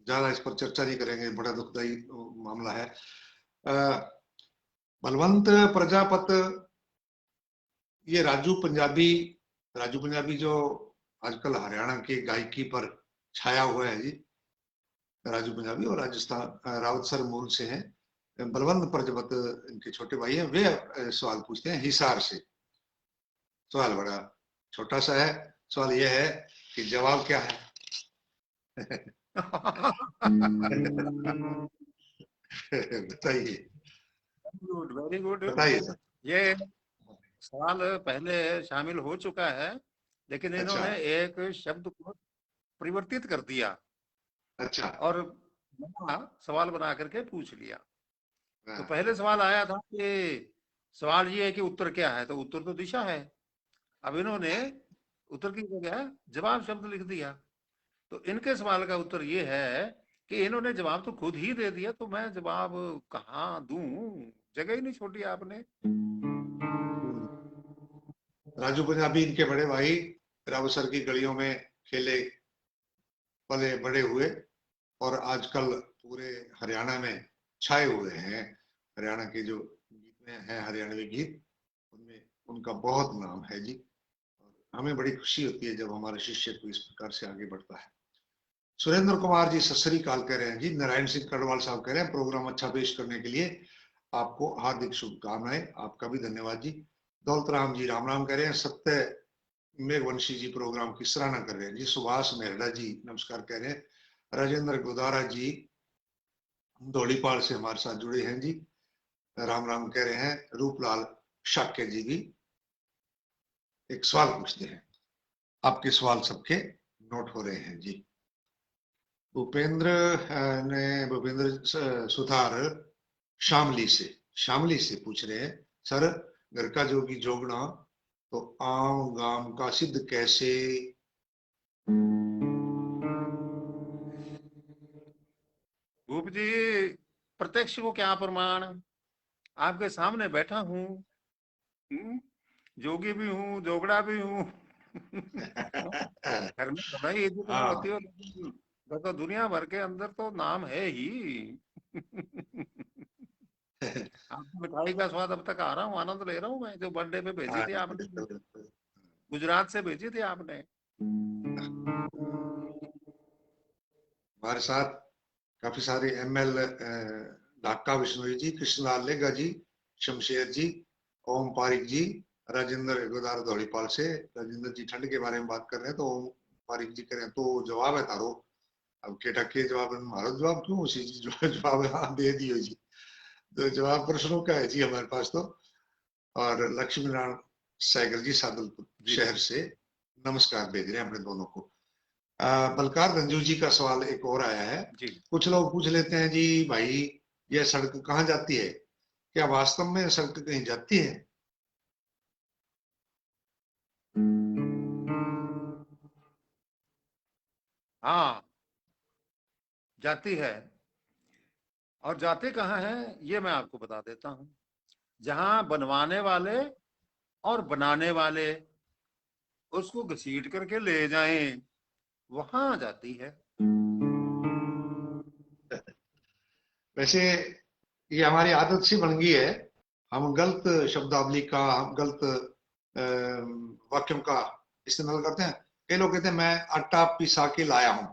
ज्यादा इस पर चर्चा नहीं करेंगे, बड़ा दुखदाई मामला है। बलवंत प्रजापत, ये राजू पंजाबी जो आजकल हरियाणा की गायकी पर छाया हुआ है जी, राजू पंजाबी और राजस्थान रावतसर मूल से हैं। बलवंत प्रजापत इनके छोटे भाई हैं, वे सवाल पूछते हैं हिसार से। सवाल बड़ा छोटा सा है, सवाल यह है कि जवाब क्या है? बताइए, गुड, वेरी गुड। बताइए सर। ये सवाल पहले शामिल हो चुका है, लेकिन अच्छा, इन्होंने एक शब्द को परिवर्तित कर दिया अच्छा। और नया सवाल बना करके पूछ लिया। तो हाँ, पहले सवाल आया था कि सवाल ये है कि उत्तर क्या है, तो उत्तर तो दिशा है। अब इन्होंने उत्तर की जगह जवाब शब्द लिख दिया। तो इनके सवाल का उत्तर ये है कि इन्होंने जवाब तो खुद ही दे दिया, तो मैं जवाब कहाँ दूं, जगह ही नहीं छोड़ी आपने। राजू पंजाबी इनके बड़े भाई, रावसर की गलियों में खेले पले बड़े हुए और आजकल पूरे हरियाणा में छाए हुए हैं। हरियाणा के जो गीत में हैं, हरियाणवी गीत, उनमें उनका बहुत नाम है जी। और हमें बड़ी खुशी होती है जब हमारा शिष्य को इस प्रकार से आगे बढ़ता है। सुरेंद्र कुमार जी सत श्री अकाल कह रहे हैं जी। नारायण सिंह कड़वाल साहब कह रहे हैं प्रोग्राम अच्छा पेश करने के लिए आपको हार्दिक शुभकामनाएं, आपका भी धन्यवाद जी। दौलत राम जी राम राम कह रहे हैं। सत्य मेघवंशी जी प्रोग्राम की सराहना कर रहे हैं जी। सुभाष मेहरा जी नमस्कार कह रहे हैं। राजेंद्र गोदारा जी धौलीपाल से हमारे साथ जुड़े हैं जी, राम राम कह रहे हैं। रूपलाल शाक्य जी भी एक सवाल पूछते हैं, आपके सवाल सबके नोट हो रहे हैं जी। भूपेंद्र भूपेंद्र सुथार शामली से पूछ रहे हैं, सर घर का जोगी जोगना तो आम गाम का सिद्ध कैसे? भूप जी, प्रत्यक्ष को क्या प्रमाण, आपके सामने बैठा हूँ, जोगी भी हूँ, जोगड़ा भी हूँ। घर में भलाई इज्जत नहीं होती हाँ। हो, लेकिन तो दुनिया भर के अंदर तो नाम है ही। आपकी मिठाई का स्वाद अब तक आ रहा हूँ, आनंद ले रहा हूँ मैं, जो बर्थडे पे भेजी हाँ, थी आपने, बिल्कुल, बिल्कुल। गुजरात से भेजी थी आपने। हमारे साथ काफी सारे एमएल ढाका बिश्नोई जी, कृष्णलाल लेगा जी, शमशेर जी, ओम पारिक जी, राजेंद्र गोदार धौलीपाल से। राजेंद्र जी ठंड के बारे में बात कर रहे हैं, तो ओम पारिक जी करें तो जवाब है तारो। अब केटा के जवाब में मारो जवाब क्यों, उसी जी जवाब हाँ दे दियो जी। तो जवाब प्रश्नों का है जी हमारे पास तो। और लक्ष्मी नारायण सैगल जी सादुलपुर जी शहर से नमस्कार भेज रहे हैं अपने दोनों को। बलकार रंजू जी का सवाल एक और आया है। जी। कुछ लोग पूछ लेते हैं जी, भाई यह सड़क कहाँ जाती है? क्या वास्तव में सड़क कहीं जाती है? हाँ, जाती है। और जाते कहाँ है ये मैं आपको बता देता हूँ। जहां बनवाने वाले और बनाने वाले उसको घसीट करके ले जाएं, वहां जाती है। वैसे ये हमारी आदत सी बन गई है, हम गलत शब्दावली का, हम गलत वाक्यों का इस्तेमाल करते हैं। कई लोग कहते हैं मैं आटा पिसा के लाया हूं,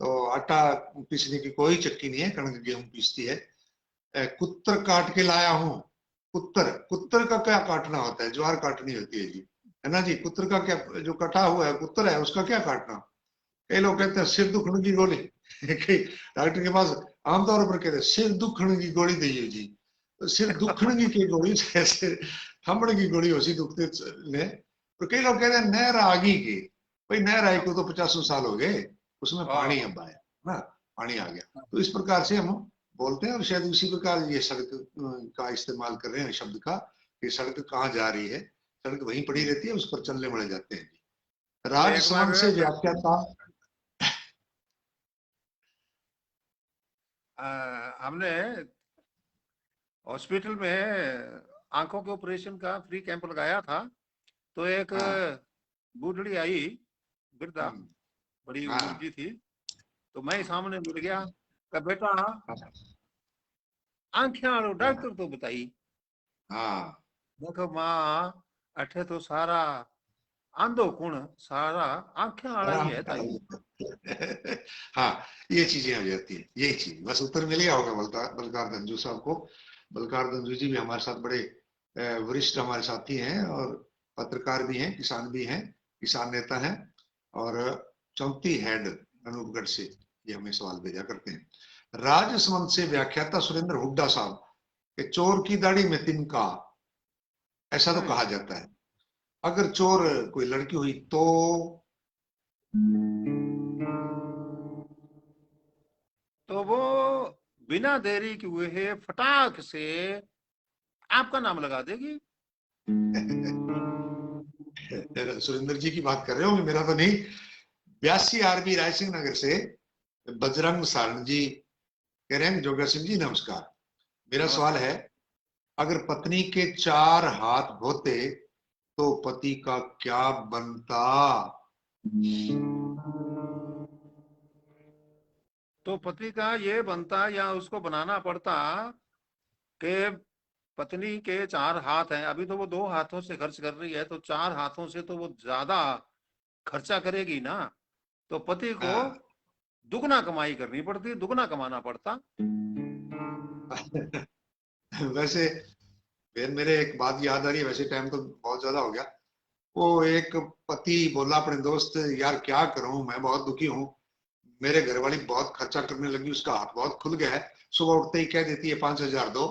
तो आटा पीसने की कोई चक्की नहीं है, कणक गेहूं पीसती है। कुत्तर काट के लाया हूं, कुत्तर कुत्तर का क्या काटना होता है? ज्वार काटनी होती है जी, है ना जी। कुत्तर का क्या, जो कटा हुआ है कुत्तर है उसका क्या काटना? कई लोग कहते हैं बिल्कुल। सिर दुखने की गोली कई डॉक्टर के पास आमतौर पर कहते हैं सिर दुखने की गोली दीजिए जी। तो सिर दुखने की गोली जैसे थमड़ की गोली होती दुखते ने। तो कई लोग कहते हैं नहर आगी की, भाई नहर आई को तो 50 साल हो गए, उसमें पानी हाँ अब आया ना, पानी आ गया। तो इस प्रकार से हम बोलते हैं, और शायद उसी प्रकार ये सड़क का इस्तेमाल कर रहे हैं शब्द का, कि सड़क कहाँ जा रही है, सड़क वहीं पड़ी रहती है, उस पर चलने बढ़े जाते हैं। वो एक बार राजसमंद से व्याख्याता। हमने हॉस्पिटल में आंखों के ऑपरेशन का फ्री कैंप लगाया था। तो एक हाँ। बूढ़ड़ी आई, वृद्धा, हम्म। बड़ी उम्र हाँ। की थी। तो मैं सामने मिल गया, कहा बेटा आंखें वालो डॉक्टर तो बताई। हाँ। देखो माँ, अठे तो सारा आंधो कुण सारा आंखें वाला ही है ताई। हाँ, ये चीजें हो जाती है, यही चीज बस उत्तर मिल गया होगा बलकार बलकार धंजू साहब को। बलकार धंजू जी भी हमारे साथ बड़े वरिष्ठ हमारे साथी हैं, और पत्रकार भी हैं, किसान भी हैं, किसान नेता हैं। और चौंती हेड अनूपगढ़ से ये हमें सवाल भेजा करते हैं। राजसमंद से व्याख्याता सुरेंद्र हुड्डा साहब के चोर की दाढ़ी में तिनका, ऐसा तो कहा जाता है। अगर चोर कोई लड़की हुई तो? तो वो बिना देरी के हुए फटाक से आपका नाम लगा देगी। सुरेंद्र जी की बात कर रहे होंगे, मेरा तो नहीं। 82 आरबी रायसिंह नगर से बजरंग सारण जी कह रहे हैं, जोगर सिंह जी नमस्कार। मेरा सवाल नमस्कार। है, अगर पत्नी के 4 हाथ होते तो पति का क्या बनता? तो पति का ये बनता या उसको बनाना पड़ता कि पत्नी के 4 हाथ हैं, अभी तो वो 2 हाथों से खर्च कर रही है, तो 4 हाथों से तो वो ज्यादा खर्चा करेगी ना। तो पति को हाँ। दुगना कमाई करनी पड़ती, दुगना कमाना पड़ता। वैसे फिर मेरे एक बात याद आ रही है, वैसे टाइम तो बहुत ज्यादा हो गया। वो एक पति बोला अपने दोस्त, यार क्या करूं मैं बहुत दुखी हूं, मेरे घर वाली बहुत खर्चा करने लगी, उसका हाथ बहुत खुल गया है, सुबह उठते ही कह देती है 5,000 दो।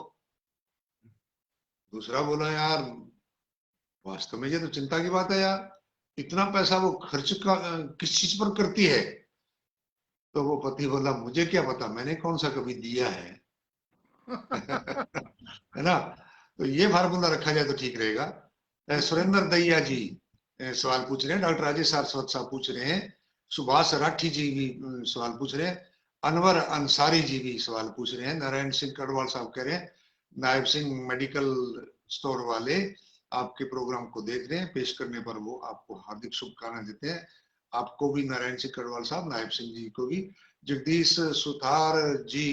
दूसरा बोला यार वास्तव में ये तो चिंता की बात है यार, इतना पैसा वो खर्च का किस चीज पर करती है। तो वो पति बोला मुझे क्या पता, मैंने कौन सा कभी दिया है। है ना। तो ये फार्मूला रखा जाए तो ठीक रहेगा। सुरेंद्र दैया जी सवाल पूछ रहे हैं, डॉक्टर राजेश सारस्वत साहब पूछ रहे हैं, सुभाष राठी जी भी सवाल पूछ रहे हैं, अनवर अंसारी जी भी सवाल पूछ रहे हैं, नारायण सिंह कड़वाल साहब कह रहे हैं नायब सिंह मेडिकल स्टोर वाले आपके प्रोग्राम को देख रहे हैं, पेश करने पर वो आपको हार्दिक शुभकामनाएं देते हैं। आपको भी नारायण सिंह कड़वाल साहब, नायब सिंह जी को भी, जगदीश सुथार जी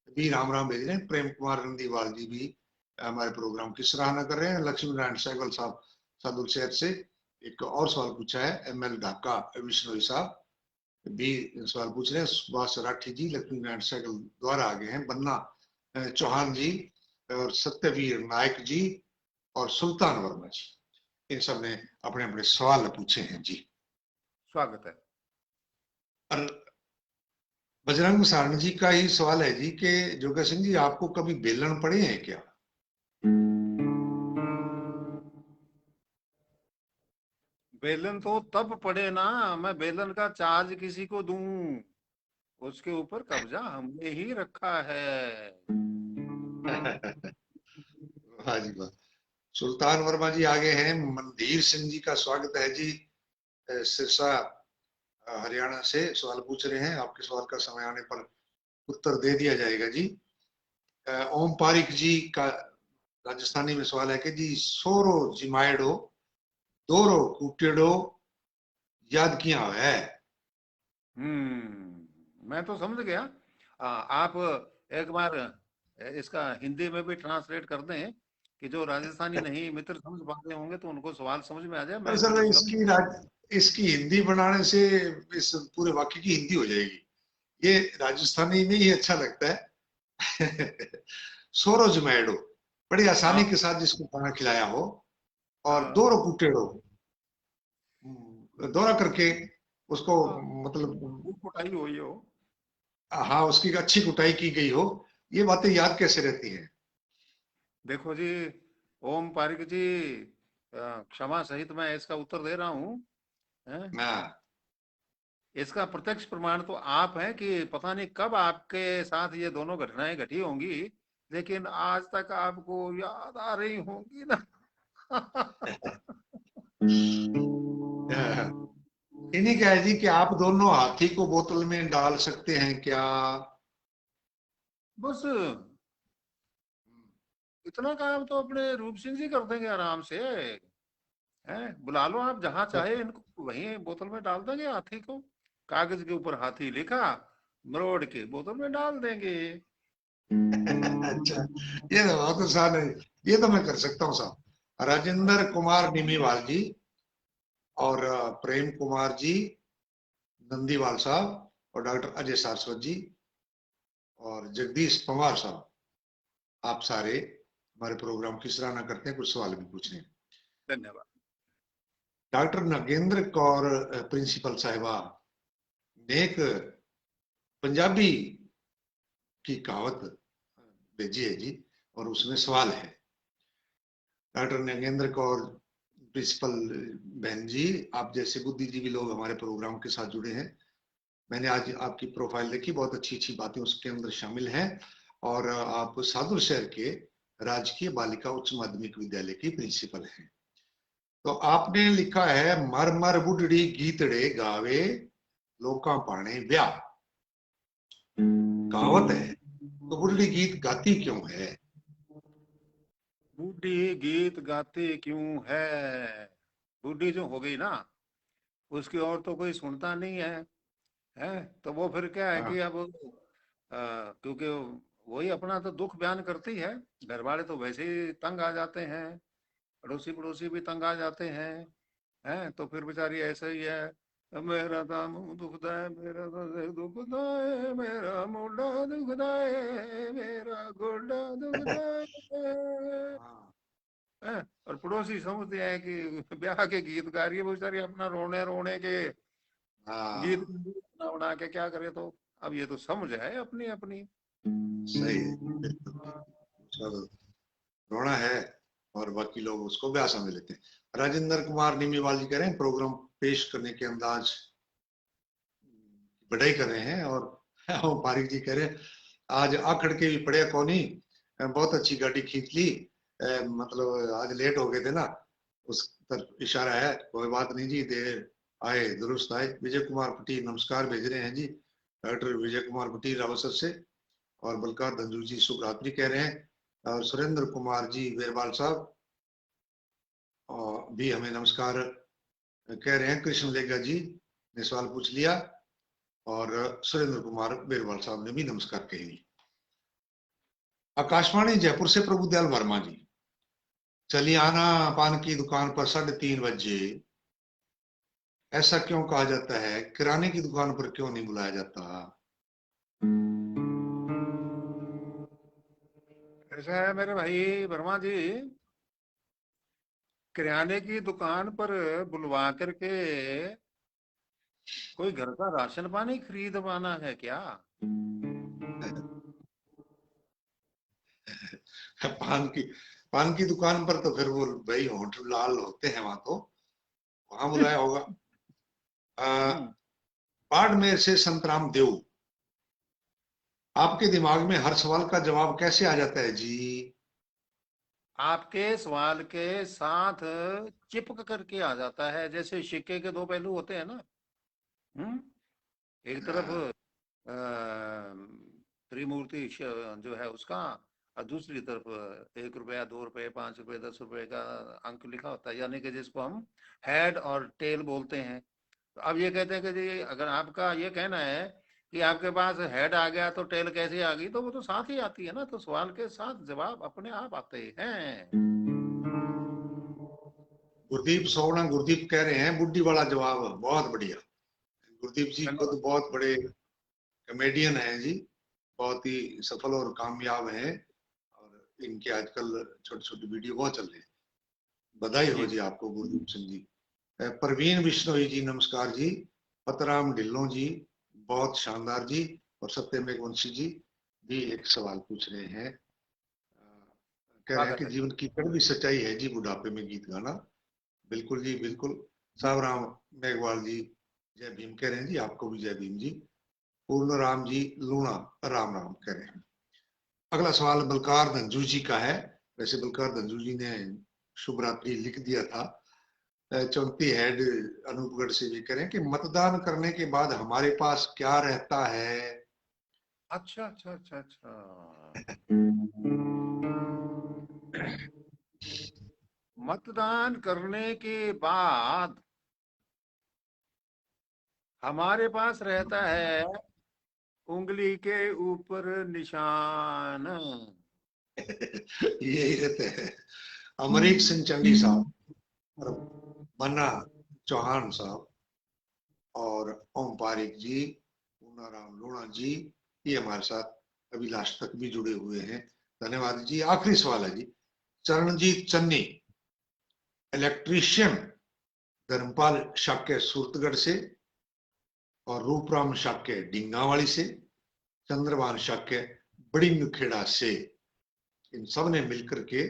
भी राम राम भेज रहे हैं, प्रेम कुमार रंदीवाल जी भी हमारे प्रोग्राम की सराहना कर रहे हैं, लक्ष्मी नारायण सहगल साहब सादुल शहर से एक और सवाल पूछा है, एमएल ढाका विष्णोई साहब भी सवाल पूछ रहे हैं, सुभाष राठी जी लक्ष्मी नारायण सहगल द्वारा आगे हैं, बन्ना चौहान जी और सत्यवीर नायक जी और सुल्तान वर्मा जी, इन सब ने अपने अपने सवाल पूछे हैं जी। स्वागत है। और बजरंग सारणी जी का ही सवाल है जी कि जोगा सिंह जी आपको कभी बेलन पड़े हैं क्या? बेलन तो तब पड़े ना, मैं बेलन का चार्ज किसी को दूं, उसके ऊपर कब्जा हमने ही रखा है। हाँ जी वाह। सुल्तान वर्मा जी आगे हैं, मनधीर सिंह जी का स्वागत है जी, सिरसा हरियाणा से सवाल पूछ रहे हैं, आपके सवाल का समय आने पर उत्तर दे दिया जाएगा जी। ओम पारिक जी का राजस्थानी में सवाल है कि जी सोरो जिमाइडो दोरो कुटेडो याद किया है। मैं तो समझ गया। आप एक बार इसका हिंदी में भी ट्रांसलेट कर दें कि जो राजस्थानी नहीं मित्र समझ पाते होंगे तो उनको सवाल समझ में आ जाए, मैं फिर दरअसल उसका। इसकी हिंदी बनाने से इस पूरे वाक्य की हिंदी हो जाएगी, ये राजस्थानी में ही अच्छा लगता है। सोरो जिमाइडो बड़ी आसानी हाँ के साथ जिसको खाना खिलाया हो, और हाँ दोरो कुटेडो दौरा करके उसको, हाँ, मतलब वो कुटाई हुई हो। हाँ उसकी अच्छी कुटाई की गई हो, ये बातें याद कैसे रहती हैं। देखो जी, ओम पारिक जी, क्षमा सहित मैं इसका उत्तर दे रहा हूँ। हैं? हाँ इसका प्रत्यक्ष प्रमाण तो आप हैं कि पता नहीं कब आपके साथ ये दोनों घटनाएं घटी होंगी, लेकिन आज तक आपको याद आ रही होंगी ना। हाँ। इन्हीं क्या है जी कि आप दोनों हाथी को बोतल में डाल सकते हैं क्या? बस इतना काम तो अपने रूप सिंह जी कर देंगे आराम से। हैं, बुला लो आप जहां चाहे इनको, वहीं बोतल में डाल देंगे हाथी को। कागज के ऊपर हाथी लिखा, मरोड़ के बोतल में डाल देंगे। अच्छा, ये तो बहुत आसान है, ये तो मैं कर सकता हूँ साहब। राजेंद्र कुमार निमीवाल जी और प्रेम कुमार जी नंदीवाल साहब और डॉक्टर अजय सारस्वत जी और जगदीश पवार साहब, आप सारे हमारे प्रोग्राम की सराहना करते हैं, कुछ सवाल भी पूछ रहे हैं। धन्यवाद। डॉक्टर नागेंद्र कौर प्रिंसिपल साहिबा ने एक पंजाबी की कहावत भेजी है जी, और उसमें सवाल है। डॉक्टर नागेंद्र कौर प्रिंसिपल बहन जी, आप जैसे बुद्धिजीवी लोग हमारे प्रोग्राम के साथ जुड़े हैं, मैंने आज आपकी प्रोफाइल देखी, बहुत अच्छी अच्छी बातें उसके अंदर शामिल हैं, और आप सादुल शहर के राजकीय बालिका उच्च माध्यमिक विद्यालय की प्रिंसिपल हैं। तो आपने लिखा है मर मर बुढ़ड़ी गीतड़े गावे लोका पाने ब्याह, कहावत है, तो बुढ़ड़ी गीत गाती क्यों है? बूढ़ी गीत गाती क्यों है? बूढ़ी जो हो गई ना, उसकी और तो कोई सुनता नहीं है। है तो वो फिर क्या है कि हाँ अब क्योंकि वही अपना तो दुख बयान करती है, घर वाले तो वैसे ही तंग आ जाते हैं, अड़ोसी पड़ोसी भी तंग आ जाते हैं। हैं तो फिर बेचारी ऐसे ही है, मेरा तो मुंह दुखदा है, मेरा तो सिर दुखदा है, मेरा मोढा दुखदा है, मेरा गोडा दुखदा है। हाँ हैं? और पड़ोसी समझते हैं कि ब्याह के गीत गा रही है, वो बेचारी अपना रोने रोने के गीत हाँ बना बना के क्या करे। तो अब ये तो समझ है अपनी अपनी। सही है, बिल्कुल बिल्कुल। चलो, रोना है और बाकी लोग उसको भी आसान में लेते हैं। राजेंद्र कुमार निमीवाल जी कह रहे हैं प्रोग्राम पेश करने के अंदाज बढ़ाई कर रहे हैं। और ओम पारिक जी कह रहे हैं आज आखड़ के भी पड़े कौनी, बहुत अच्छी गाड़ी खींच ली। मतलब आज लेट हो गए थे ना, उस तरफ इशारा है। कोई बात नहीं जी, देर आए दुरुस्त आए। विजय कुमार पटी नमस्कार भेज रहे हैं जी, डॉक्टर विजय कुमार पटी रावसर से। और बलकार धंजू जी शुभ रात्रि कह रहे हैं। और सुरेंद्र कुमार जी वेरवाल साहब और भी हमें नमस्कार कह रहे हैं। कृष्ण लेगा जी ने सवाल पूछ लिया और सुरेंद्र कुमार बेरवाल साहब ने भी नमस्कार कही। आकाशवाणी जयपुर से प्रभुदयाल वर्मा जी, चलिए आना पान की दुकान पर 3:30 बजे। ऐसा क्यों कहा जाता है, किराने की दुकान पर क्यों नहीं बुलाया जाता? ऐसा है मेरे भाई वर्मा जी, किराने की दुकान पर बुलवा करके कोई घर का राशन पानी खरीदवाना है क्या? पान की पान की दुकान पर तो फिर वो भाई होठ लाल होते हैं, वहां तो वहां बुलाया होगा। हम्म। बाड़मेर से संतराम देव, आपके दिमाग में हर सवाल का जवाब कैसे आ जाता है जी? आपके सवाल के साथ चिपक करके आ जाता है, जैसे सिक्के के दो पहलू होते हैं ना। हम्म। एक तरफ हाँ, अ, त्रिमूर्ति जो है उसका, और दूसरी तरफ 1 रुपया, 2 रुपये, 5 रुपये, 10 रुपये का अंक लिखा होता है, यानी कि जिसको हम हेड और टेल बोलते हैं। तो अब ये कहते हैं कि जी अगर आपका ये कहना है कि आपके पास हेड आ गया तो टेल कैसे आ गई, तो वो तो साथ ही आती है ना। तो सवाल के साथ जवाब अपने आप आते हैं। गुरदीप सोवना गुरदीप कह रहे हैं बुड्ढी वाला जवाब बहुत बढ़िया। गुरदीप जी खुद धन्यवाद। बहुत बड़े कॉमेडियन हैं जी, बहुत ही सफल और कामयाब हैं। और इनके आजकल छोटे छोटे वीडियो बहुत चल रहे हैं। बधाई हो जी जी जी। आपको गुरदीप सिंह जी। प्रवीण बिश्नोई जी नमस्कार जी। पतराम ढिल्लों जी बहुत शानदार जी। और सत्यम मेघवंशी जी भी एक सवाल पूछ रहे हैं। कह रहे हैं स्वागत कि है। जीवन की कड़वी सच्चाई है जी बुढ़ापे में गीत गाना। बिल्कुल जी बिल्कुल। सावराम मेघवाल जी जय भीम कह रहे हैं जी, आपको भी जय भीम जी। पूर्ण राम जी लूणा राम राम कह रहे हैं। अगला सवाल बलकार धंजू जी का है। वैसे बलकार धंजू जी ने शुभ रात्रि लिख दिया था। चौंती हेड अनूपगढ़ से भी करें कि मतदान करने के बाद हमारे पास क्या रहता है? अच्छा अच्छा अच्छा अच्छा। मतदान करने के बाद हमारे पास रहता है उंगली के ऊपर निशान। यही रहते हैं अमरीक सिंह चंडी साहब और मन्ना चौहान साहब और ओम पारिक जी, पूनाराम लूणा जी, ये हमारे साथ अभी लास्ट तक भी जुड़े हुए हैं। धन्यवाद जी। आखिरी सवाल है जी, चरणजीत चन्नी इलेक्ट्रीशियन धर्मपाल शाक्य सूरतगढ़ से और रूपराम शाक्य डिंगावाड़ी से, चंद्रभान शाक्य बड़िंगखेड़ा से, इन सब ने मिलकर के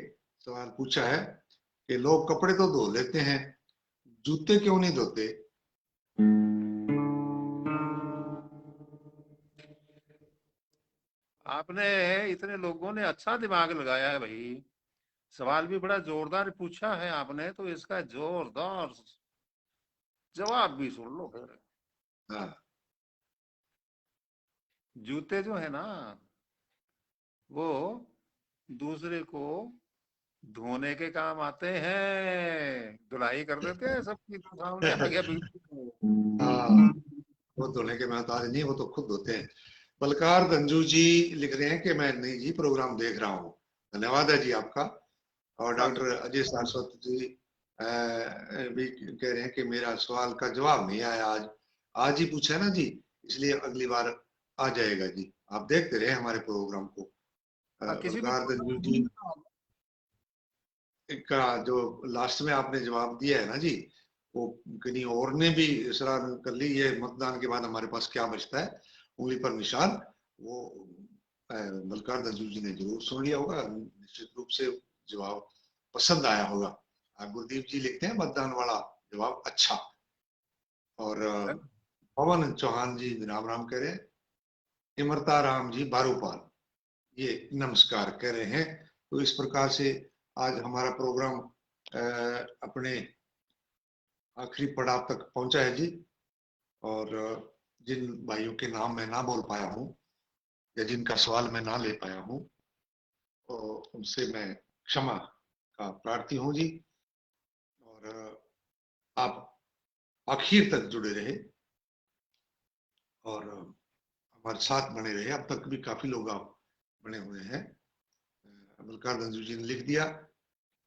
सवाल पूछा है कि लोग कपड़े तो धो लेते हैं, जूते क्यों नहीं धोते? आपने, इतने लोगों ने अच्छा दिमाग लगाया है भाई। सवाल भी बड़ा जोरदार पूछा है आपने, तो इसका जोरदार जवाब भी सुन लो फिर। हाँ। जूते जो है ना, वो दूसरे को धोने के काम आते हैं, धुलाई कर देते हैं सबकी, तो सामने आ गया बिल्कुल। हाँ, वो धोने के मोहताज नहीं, वो तो खुद धोते हैं। बलकार गंजू जी लिख रहे हैं कि मैं नहीं जी प्रोग्राम देख रहा हूँ। धन्यवाद है जी आपका। और स्वागत डॉक्टर है। अजय सारस्वत जी भी कह रहे हैं कि मेरा सवाल का जवाब नहीं आया आज। आज ही पूछा है ना जी, इसलिए अगली बार आ जाएगा जी। आप देखते रहे हमारे प्रोग्राम को। किसी भी बलकार गंजू जी का जो लास्ट में आपने जवाब दिया है ना जी, वो किन्हीं और ने भी इसरार कर ली, ये मतदान के बाद हमारे पास क्या बचता है, उंगली पर निशान, वो मल्लिकार्जुन दंजू जी ने जरूर सुन लिया होगा, निश्चित रूप से जवाब पसंद आया होगा। गुरदीप जी लिखते हैं मतदान वाला जवाब अच्छा। और पवन चौहान जी राम राम कह रहे हैं। इमरता राम जी बारूपाल ये नमस्कार कह रहे हैं। तो इस प्रकार से आज हमारा प्रोग्राम अपने आखिरी पड़ाव तक पहुंचा है जी। और जिन भाइयों के नाम मैं ना बोल पाया हूं या जिनका सवाल मैं ना ले पाया हूं, तो उनसे मैं क्षमा का प्रार्थी हूं जी। और आप आखिर तक जुड़े रहे और हमारे साथ बने रहे। अब तक भी काफी लोग आप बने हुए हैं। मल्लिकार्जुन दंजू जी ने लिख दिया,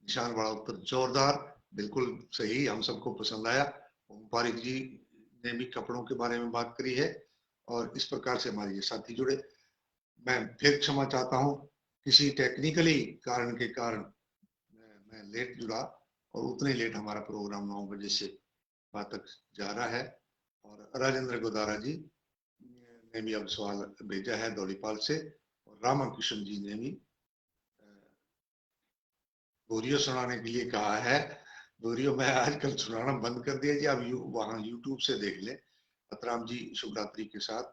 निशान वाला उत्तर जोरदार, बिल्कुल सही, हम सबको पसंद आया। ओम पारिक जी ने भी कपड़ों के बारे में बात करी है और इस प्रकार से हमारे ये साथी जुड़े। मैं फिर क्षमा चाहता हूँ, किसी टेक्निकली कारण के कारण मैं लेट जुड़ा और उतने लेट हमारा प्रोग्राम 9 बजे से बाद तक जा रहा है। और राजेंद्र गोदारा जी ने भी अब सवाल भेजा है दौड़ीपाल से, और रामाकृष्ण जी ने भी बोरियो सुनाने के लिए कहा है। बोरियो मैं आजकल सुनाना बंद कर दिया जी, अब वहां यूट्यूब से देख ले। अतराम जी शुभरात्रि के साथ,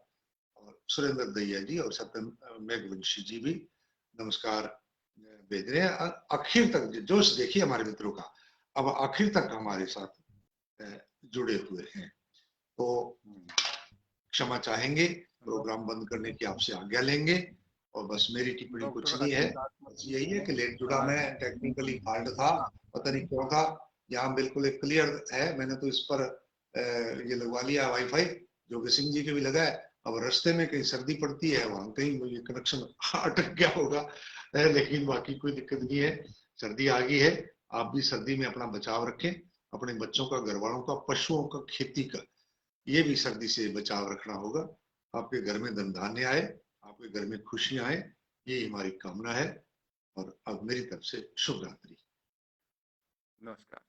और सुरेंद्र दैया जी और सत्यम मेघवंशी जी भी नमस्कार भेज रहे हैं। आखिर तक जोश देखिए हमारे मित्रों का, अब आखिर तक हमारे साथ जुड़े हुए हैं। तो क्षमा चाहेंगे, प्रोग्राम बंद करने की आपसे आज्ञा लेंगे। और बस मेरी टिप्पणी कुछ नहीं है, बस यही है कि लेट जुड़ा मैं, टेक्निकली फॉल्ट था, पता नहीं क्यों था। यहाँ बिल्कुल एक क्लियर है, मैंने तो इस पर ये लगवा लिया वाईफाई, जोगी सिंह जी के भी लगा है। अब रास्ते में कहीं सर्दी पड़ती है, वहां कहीं ये कनेक्शन अटक गया होगा, लेकिन बाकी कोई दिक्कत नहीं है। सर्दी आ गई है, आप भी सर्दी में अपना बचाव रखें, अपने बच्चों का, घर वालों का, पशुओं का, खेती का, ये भी सर्दी से बचाव रखना होगा। आपके घर में धन धान्य आए, आपके घर में खुशियां आए, ये हमारी कामना है। और अब मेरी तरफ से शुभ रात्रि। नमस्कार।